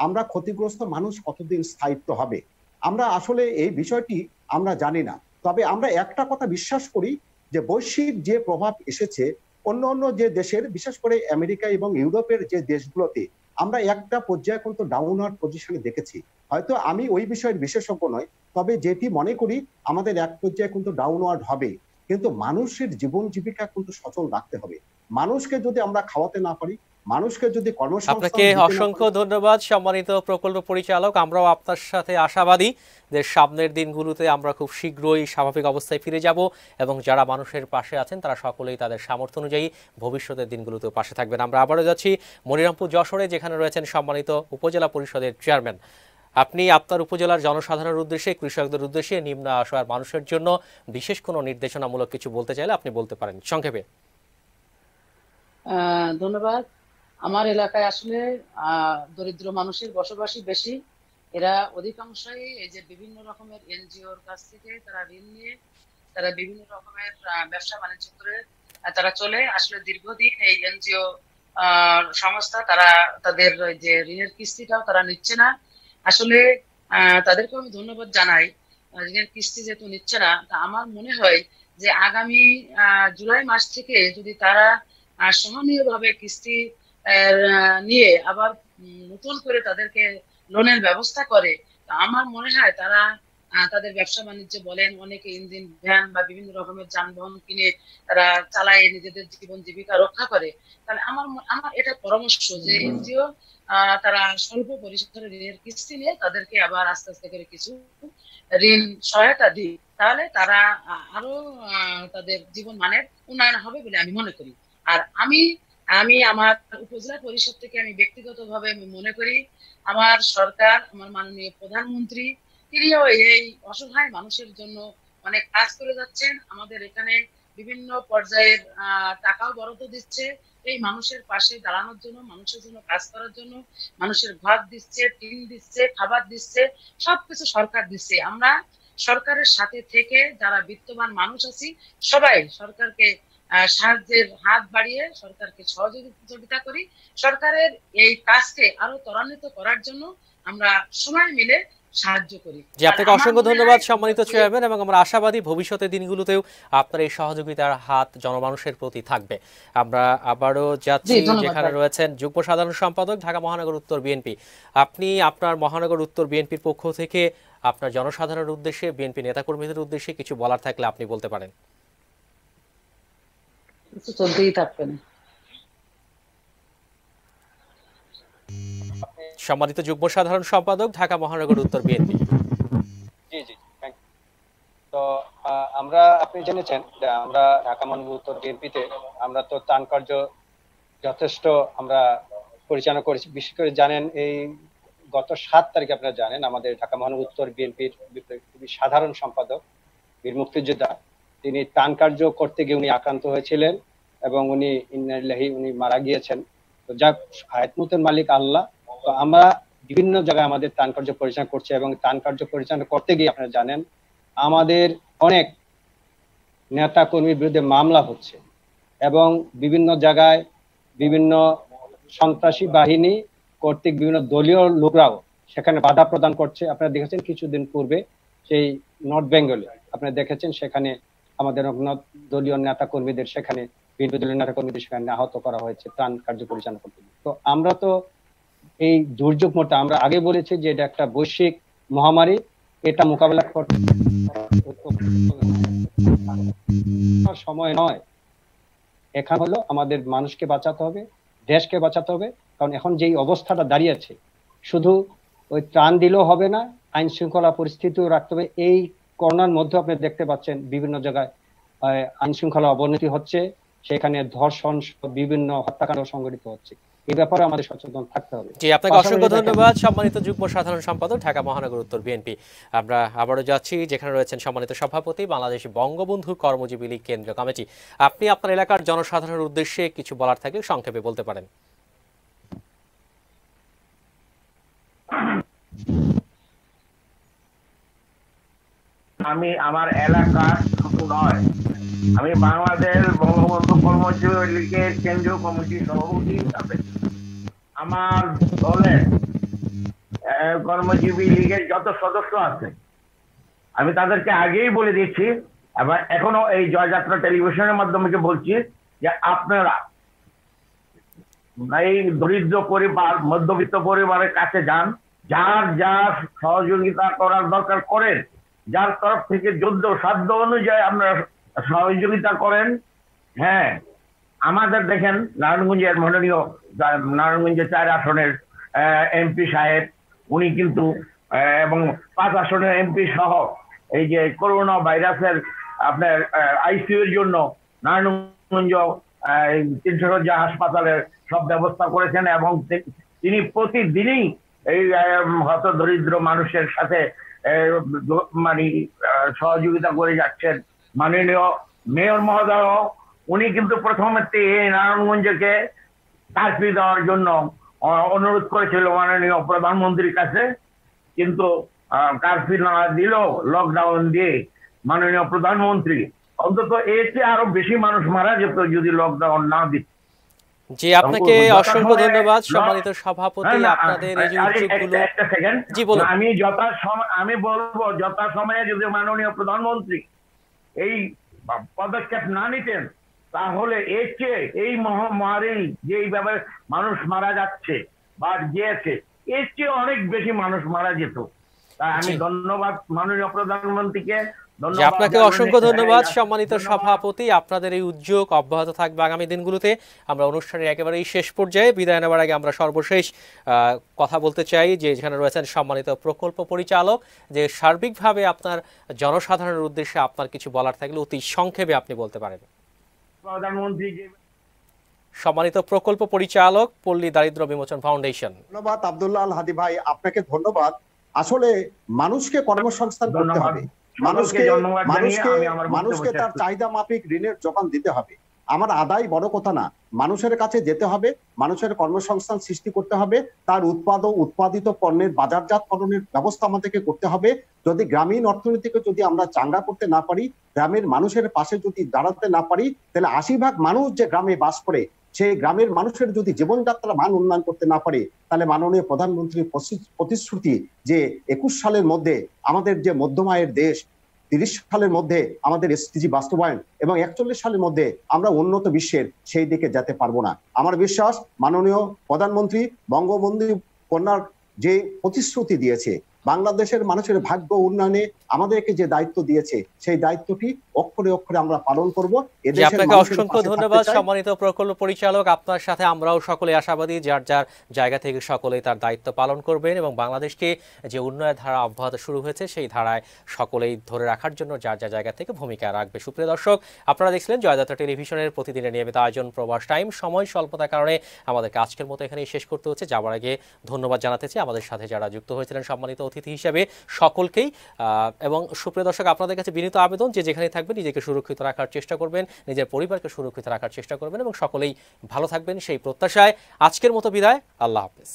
আমরা ক্ষতিগ্রস্ত মানুষ কতদিন স্থায়িত্ব হবে, আমরা আসলে এই বিষয়টি আমরা জানি না। তবে আমরা একটা কথা বিশ্বাস করি যে বৈশ্বিক যে প্রভাব এসেছে অন্য যে দেশের, বিশেষ করে আমেরিকা এবং ইউরোপের যে দেশগুলোতে, আমরা একটা পর্যায়ে কিন্তু ডাউনওয়ার্ড পজিশনে দেখেছি। হয়তো আমি ওই বিষয়ের বিশেষজ্ঞ নয়, তবে যেটি মনে করি আমাদের এক পর্যায়ে কিন্তু ডাউনওয়ার্ড হবে। কিন্তু মানুষের জীবন জীবিকা কিন্তু সচল রাখতে হবে। মানুষকে যদি আমরা খাওয়াতে না পারি, মানুষকে যদি কর্মসংস্থান, আপনাকে অসংখ্য ধন্যবাদ সম্মানিত প্রকল্প পরিচালক। আমরাও আপনার সাথে আশাবাদী যে সামনের দিনগুলোতে আমরা খুব শীঘ্রই স্বাভাবিক অবস্থায় ফিরে যাব এবং যারা মানুষের পাশে আছেন তারা সকলেই তাদের সামর্থ্য অনুযায়ী ভবিষ্যতের দিনগুলোতেও পাশে থাকবেন। আমরা আবারও যাচ্ছি মনিরামপুর যশোরে, যেখানে রয়েছেন সম্মানিত উপজেলা পরিষদের চেয়ারম্যান। আপনি আপনার উপজেলার জনসাধারণের উদ্দেশ্যে, কৃষকদের উদ্দেশ্যে, নিম্ন আয়ের মানুষের জন্য বিশেষ কোনো নির্দেশনামূলক কিছু বলতে চাইলে আপনি বলতে পারেন সংক্ষেপে। ধন্যবাদ। আমার এলাকায় আসলে দরিদ্র মানুষের বসবাসই বেশি। এরা অধিকাংশই এই যে বিভিন্ন রকমের এনজিওর কাছ থেকে তারা ঋণ নিয়ে তারা বিভিন্ন রকমের ব্যবসা বাণিজ্য করে তারা চলে। আসলে দীর্ঘদিন এই এনজিও সংস্থা তারা তাদের যে ঋণের কিস্তিটাও তারা নিচ্ছে না। আসলে তাদেরকে আমি ধন্যবাদ জানাই, ঋণের কিস্তি যেহেতু নিচ্ছে না। তা আমার মনে হয় যে আগামী জুলাই মাস থেকে যদি তারা সহনীয়ভাবে কিস্তি নিয়ে আবার নতুন করে তাদেরকে লোনের ব্যবস্থা করে, আমার মনে হয় তারা তাদের ব্যবসা বাণিজ্য বলেন, অনেকে ইঞ্জিন ভ্যান বা বিভিন্ন রকমের যানবাহন কিনে তারা চালায় নিজেদের জীবন জীবিকা রক্ষা করে। তাহলে আমার এটা পরামর্শ যে এনজিও তারা স্বল্প পরিসরে ঋণের কিস্তি নিয়ে তাদেরকে আবার আস্তে আস্তে করে কিছু ঋণ সহায়তা দিই, তাহলে তারা আরো তাদের জীবন মানের উন্নয়ন হবে বলে আমি মনে করি। আর আমি আমার উপজেলা পরিষদ থেকে আমি ব্যক্তিগতভাবে আমি মনে করি আমার সরকার, আমার মাননীয় প্রধানমন্ত্রী, তিনিও এই অসহায় মানুষের জন্য অনেক কাজ করে যাচ্ছেন। আমাদের এখানে বিভিন্ন পর্যায়ের টাকাও বরাদ্দ দিচ্ছে এই মানুষের পাশে দাঁড়ানোর জন্য, মানুষের জন্য কাজ করার জন্য। মানুষের ঘর দিচ্ছে, টিন দিচ্ছে, খাবার দিচ্ছে, সবকিছু সরকার দিচ্ছে। আমরা সরকারের সাথে থেকে যারা বিত্তবান মানুষ আছি সবাই সরকারকে সাহায্যের হাত বাড়িয়ে সরকারকে সহযোগিতা করি। সরকারের এই কাজকে আরো ত্বরান্বিত করার জন্য আমরা সবাই মিলে সাহায্য করি। জি, আপনাকে অসংখ্য ধন্যবাদ সম্মানিত চেয়ারম্যান, এবং আমরা আশাবাদী ভবিষ্যতের দিনগুলোতেও আপনার এই সহযোগিতার হাত জনমানুষের প্রতি থাকবে। আমরা আবারও যাচ্ছি যেখানে রয়েছেন যুগ্ম সাধারণ সম্পাদক ঢাকা মহানগর উত্তর বিএনপি। আপনি আপনার মহানগর উত্তর বিএনপির পক্ষ থেকে আপনার জনসাধারণের উদ্দেশ্যে, বিএনপি নেতাকর্মীদের উদ্দেশ্যে কিছু বলার থাকলে আপনি বলতে পারেন। চলতেই থাকবেন। সম্মানিত যুগ্ম সাধারণ সম্পাদক ঢাকা মহানগর উত্তর বিএনপি। জি জি, তো আমরা, আপনি জেনেছেন যে আমরা ঢাকা মহানগর উত্তর বিএনপিতে আমরা তো ত্রাণ কার্য যথেষ্ট আমরা পরিচালনা করেছি। বিশেষ করে জানেন এই গত 7 তারিখে আপনারা জানেন আমাদের ঢাকা মহানগর উত্তর বিএনপির সাধারণ সম্পাদক বীর মুক্তিযোদ্ধা তিনি ত্রাণ কার্য করতে গিয়ে উনি আক্রান্ত হয়েছিলেন এবং উনি ইন্নালিল্লাহি উনি মারা গিয়েছেন। তো যাক, হায়াতমতের মালিক আল্লাহ। তো আমরা বিভিন্ন জায়গায় আমাদের ত্রাণ কার্য পরিচালনা করছি এবং ত্রাণ কার্য পরিচালনা করতে গিয়ে আপনারা জানেন আমাদের অনেক নেতা কর্মীর বিরুদ্ধে মামলা হচ্ছে এবং বিভিন্ন জায়গায় বিভিন্ন সন্ত্রাসী বাহিনী কর্তৃক বিভিন্ন দলীয় লোকরাও সেখানে বাধা প্রদান করছে। আপনারা দেখেছেন কিছুদিন পূর্বে সেই নর্থ বেঙ্গলে আপনারা দেখেছেন সেখানে আমাদের দলীয় নেতা কর্মীদের সেখানে বিরোধী দলীয় নেতা কর্মীদের সেখানে আহত করা হয়েছে ত্রাণ কার্য পরিচালনা করতে। তো আমরা তো এই দুর্যোগ মুহূর্তে আমরা আগে বলেছি যে এটা একটা বৈশ্বিক মহামারী, এটা মোকাবেলা করতে সময় নয়। এখানে হলো আমাদের মানুষকে বাঁচাতে হবে, দেশকে বাঁচাতে হবে। কারণ এখন যেই অবস্থাটা দাঁড়িয়েছে শুধু ওই ত্রাণ দিলেও হবে না, আইন শৃঙ্খলা পরিস্থিতিও রাখতে হবে। এই করোনার মধ্যে আপনি দেখতে পাচ্ছেন বিভিন্ন জায়গায় আইন শৃঙ্খলা অবনতি হচ্ছে, সেখানে ধর্ষণ বিভিন্ন হত্যাকাণ্ড সংঘটিত হচ্ছে। এই ব্যাপারে আমাদের সচেতন থাকতে হবে। জি, আপনাকে অসংখ্য ধন্যবাদ সম্মানিত যুগ্ম সাধারণ সম্পাদক ঢাকা মহানগর উত্তর বিএনপি। আমরা আবারও যাচ্ছি যেখানে রয়েছেন সম্মানিত সভাপতি বাংলাদেশ বঙ্গবন্ধু কর্মজীবী লীগ কেন্দ্রীয় কমিটি। আপনি আপনার এলাকার জনসাধারণের উদ্দেশ্যে কিছু বলার থাকলে সংক্ষেপে বলতে পারেন। আমি আমার এলাকার শুধু নয়, আমি বাংলাদেশ বঙ্গবন্ধু কর্মজীবী লীগের কেন্দ্রীয় কমিটির সভাপতি হিসাবে আমার দলের কর্মজীবী লীগের যত সদস্য আছে আমি তাদেরকে আগেই বলে দিচ্ছি এবং এখনো এই জয়যাত্রা টেলিভিশনের মাধ্যমে বলছি যে আপনারা এই দরিদ্র পরিবার, মধ্যবিত্ত পরিবারের কাছে যান, যার যার সহযোগিতা করার দরকার করেন, যার তরফ থেকে যোগ্য সাধ্য অনুযায়ী আপনারা সহযোগিতা করেন। হ্যাঁ, আমাদের দেখেন নারায়ণগঞ্জের মাননীয় নারায়ণগঞ্জের 4 আসনের এমপি সাহেব উনি কিন্তু এবং 5 আসনের এমপি সহ এই যে করোনা ভাইরাসের আপনার আইসিইউ এর জন্য নারায়ণগঞ্জ 300 শয্যা হাসপাতালের সব ব্যবস্থা করেছেন এবং তিনি প্রতিদিনই এই হত দরিদ্র মানুষের সাথে মানে সহযোগিতা করে যাচ্ছেন। মাননীয় মেয়র মহোদয় উনি কিন্তু প্রথমে নারায়ণগঞ্জকে কার্ফিউ দেওয়ার জন্য অনুরোধ করেছিল মাননীয় প্রধানমন্ত্রীর কাছে, কিন্তু কার্ফিউ না দিলেও লকডাউন দিয়ে মাননীয় প্রধানমন্ত্রী অন্তত এর চেয়ে আরো বেশি মানুষ মারা যেত যদি লকডাউন না দিত। জি, আপনাকে অসংখ্য ধন্যবাদ সম্মানিত সভাপতি। আপনাদের এই যে উদ্যোগগুলো, জি বলুন। আমি বলবো যথাসময়ে যদি মাননীয় প্রধানমন্ত্রী এই পদক্ষেপ না নিতেন তাহলে এর চেয়ে এই মহামারী যেইভাবে মানুষ মারা যাচ্ছে বা গিয়েছে এর চেয়ে অনেক বেশি মানুষ মারা যেত। তাই আমি ধন্যবাদ মাননীয় প্রধানমন্ত্রীকে। আপনাকে অসংখ্য ধন্যবাদ সম্মানিত সভাপতি। আপনাদের এই উদ্যোগ অব্যাহত থাকবে আগামী দিনগুলোতে। আমরা অনুষ্ঠানের একেবারেই শেষ পর্যায়ে বিদায় নেওয়ার আগে আমরা সর্বশেষ কথা বলতে চাই যে যেখানে রয়েছেন সম্মানিত প্রকল্প পরিচালক, যে সার্বিকভাবে আপনার জনসাধারণের উদ্দেশ্যে আপনার কিছু বলার থাকলে অতি সংক্ষেপে আপনি বলতে পারেন। প্রধানমন্ত্রী সম্মানিত প্রকল্প পরিচালক, পল্লী দারিদ্র বিমোচন ফাউন্ডেশন। ধন্যবাদ আব্দুল্লাহ আল হাদী ভাই, আপনাকে ধন্যবাদ। আসলে মানুষকে কর্মসংস্থান করতে হবে, মানুষকে তার চাহিদা মাফিক ঋণের যোগান দিতে হবে। আমার আদায় বড় কথা না, মানুষের কাছে যেতে হবে, মানুষের কর্মসংস্থান সৃষ্টি করতে হবে, তার উৎপাদিত পণ্যের বাজারজাতকরণের ব্যবস্থা আমাদেরকে করতে হবে। যদি গ্রামীণ অর্থনীতিকে যদি আমরা চাঙ্গা করতে না পারি, গ্রামের মানুষের পাশে যদি দাঁড়াতে না পারি, তাহলে ৮০% মানুষ যে গ্রামে বাস করে সেই গ্রামের মানুষের যদি জীবনযাত্রার মান উন্নয়ন করতে না পারে, তাহলে মাননীয় প্রধানমন্ত্রীর প্রতিশ্রুতি যে ২১ সালের মধ্যে আমাদের যে মধ্যম আয়ের দেশ, ৩০ সালের মধ্যে আমাদের এসডিজি বাস্তবায়ন এবং ৪১ সালের মধ্যে আমরা উন্নত বিশ্বের সেই দিকে যেতে পারবো না। আমার বিশ্বাস মাননীয় প্রধানমন্ত্রী বঙ্গবন্ধু কন্যার যে প্রতিশ্রুতি দিয়েছে, বাংলাদেশের মানুষের ভাগ্য উন্নয়নে আমাদেরকে যে দায়িত্ব দিয়েছে, সেই দায়িত্বটি অক্ষরে অক্ষরে আমরা পালন করব। আপনাকে অসংখ্য ধন্যবাদ সম্মানিত প্রকল্প পরিচালক। আপনার সাথে আমরাও সকলে আশাবাদী, যার যার জায়গা থেকে সকলেই তার দায়িত্ব পালন করবেন এবং বাংলাদেশকে যে উন্নয়নের ধারা অব্যাহত শুরু হয়েছে সেই ধারায় সকলেই ধরে রাখার জন্য যার যার জায়গা থেকে ভূমিকা রাখবে। সুপ্রিয় দর্শক, আপনারা দেখছিলেন জয়যাত্রা টেলিভিশনের প্রতিদিনের নিয়মিত আয়োজন প্রবাস টাইম। সময় স্বল্পতার কারণে আমাদেরকে আজকের মতো এখানেই শেষ করতে হচ্ছে। যাওয়ার আগে ধন্যবাদ জানাতে চাই আমাদের সাথে যারা যুক্ত হয়েছিলেন সম্মানিত অতিথি হিসেবে সকলকেই। এবং সুপ্রিয় দর্শক, আপনাদের কাছে বিনীত আবেদন যে যেখানে থাকবেন নিজেকে সুরক্ষিত রাখার চেষ্টা করবেন, নিজের পরিবারকে সুরক্ষিত রাখার চেষ্টা করবেন এবং সকলেই ভালো থাকবেন সেই প্রত্যাশায় আজকের মতো বিদায়। আল্লাহ হাফেজ।